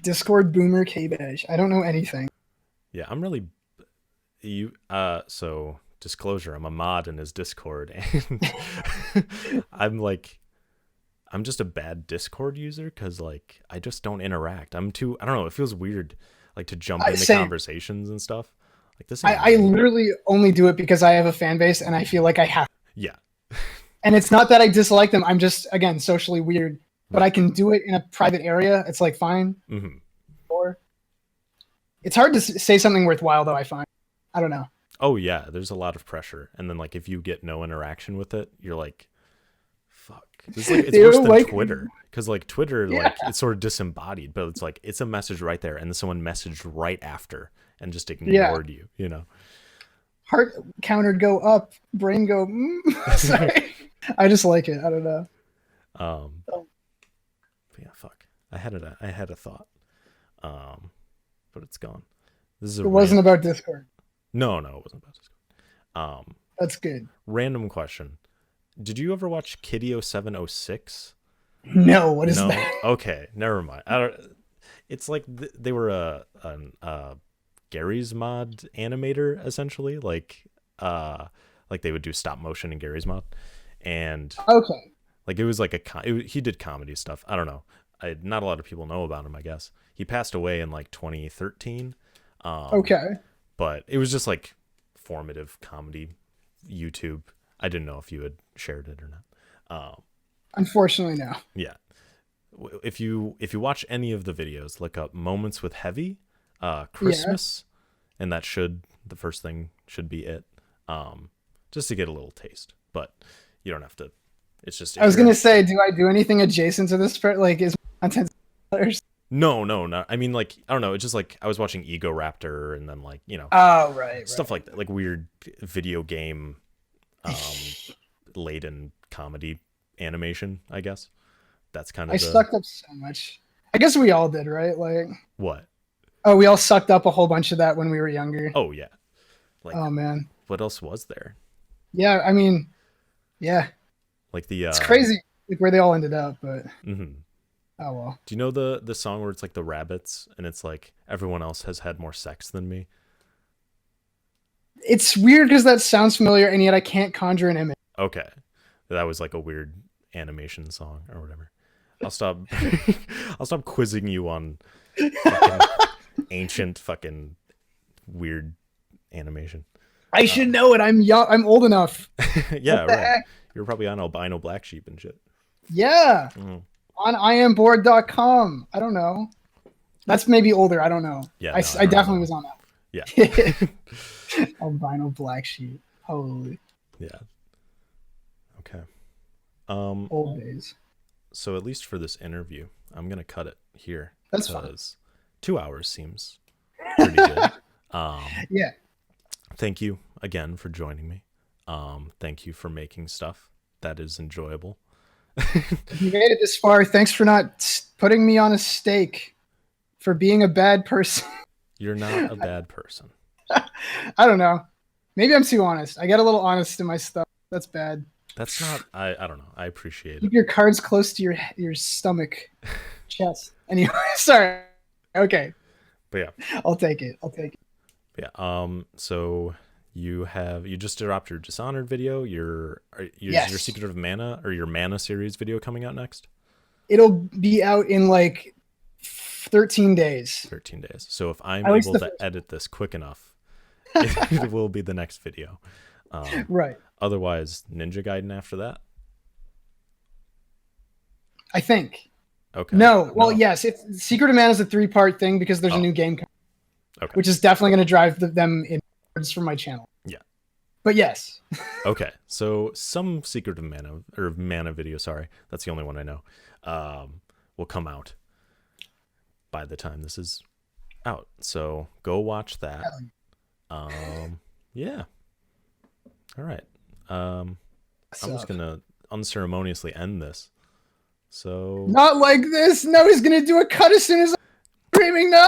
Discord boomer KBash. I don't know anything. Yeah, I'm really so disclosure, I'm a mod in his Discord, and I'm just a bad Discord user because I just don't interact. I don't know, it feels weird to jump into Same. conversations and stuff. This I literally only do it because I have a fan base and I feel like I have. Yeah. And it's not that I dislike them. I'm just, again, socially weird. But I can do it in a private area. It's fine. Mm-hmm. Or it's hard to say something worthwhile, though, I find. I don't know. Oh, yeah. There's a lot of pressure. And then, if you get no interaction with it, you're like, fuck. It's worse than Twitter. Because, Twitter, it's sort of disembodied. But it's it's a message right there. And then someone messaged right after and just ignored you, Heart counter go up, brain go, Sorry. I just like it. I don't know. But yeah, fuck. I had a thought. But it's gone. It wasn't about Discord. No, it wasn't about Discord. That's good. Random question. Did you ever watch Kitty0706? No, what is that? Okay, never mind. It's they were a Gary's Mod animator, essentially. They would do stop motion in Gary's Mod. And okay. it was he did comedy stuff. I don't know. Not a lot of people know about him, I guess. He passed away in 2013. Okay. But it was just formative comedy YouTube. I didn't know if you had shared it or not. Unfortunately, no. Yeah. if you watch any of the videos, look up moments with heavy, Yeah. Christmas, and that should the first thing should be it. Just to get a little taste, but you don't have to. It's just I if was you're gonna say, do I do anything adjacent to this? Like, is my content spoilers? no, no, not. I mean, like I don't know. It's just like I was watching Ego Raptor, and then like Oh, right, stuff like that, like weird video game um right. laden comedy animation, I guess. That's kind I of the sucked up so much. I guess we all did, right? Like, what? oh, we all sucked up a whole bunch of that when we were younger. Oh yeah. Like Oh man, what else was there? yeah. I mean, yeah, Like the it's crazy like where they all ended up, but mhm. oh well. Do you know the song where it's like the rabbits and it's like everyone else has had more sex than me? It's weird because that sounds familiar, and yet I can't conjure an image. Okay. That was like a weird animation song or whatever. I'll stop I'll stop quizzing you on fucking ancient fucking weird animation. I should know it. I'm young. I'm old enough. Yeah, What the right. heck? You're probably on albino black sheep and shit. Yeah, Mhm. on iamboard.com. I don't know. That's maybe older. I don't know. Yeah, I, no, I I don't know definitely that. was on Yeah. that. Albino black sheep. Holy Yeah. Okay. old days. So at least for this interview, I'm gonna cut it here That's fine. because 2 hours seems pretty good. Um, Yeah. thank you again for joining me. Thank you for making stuff that is enjoyable. If you made it this far, thanks for not putting me on a stake for being a bad person. You're not a bad person. I don't know. Maybe I'm too honest. I get a little honest in my stuff. That's bad. That's not. I don't know. I appreciate Keep it. your cards close to your stomach, chest. Anyway, sorry. Okay, But yeah, I'll take it. I'll take it. yeah. So you just dropped your Dishonored video. Your Yes. Secret of Mana or your Mana series video coming out next. It'll be out in like 13 days. 13 days. So if I'm At least able the to first. edit this quick enough, it will be the next video. Right. Otherwise, Ninja Gaiden after that. I think. Okay. No. Well, No. yes. It's Secret of Mana is a 3-part thing because there's a Oh. new game, Okay. which is definitely going to drive them in for my channel. Yeah. But yes. Okay. So some Secret of Mana or Mana video, sorry, that's the only one I know, will come out by the time this is out. So go watch that. Yeah. All right. I'm just gonna unceremoniously end this. So Not like this. No, he's going to do a cut as soon as I'm screaming no.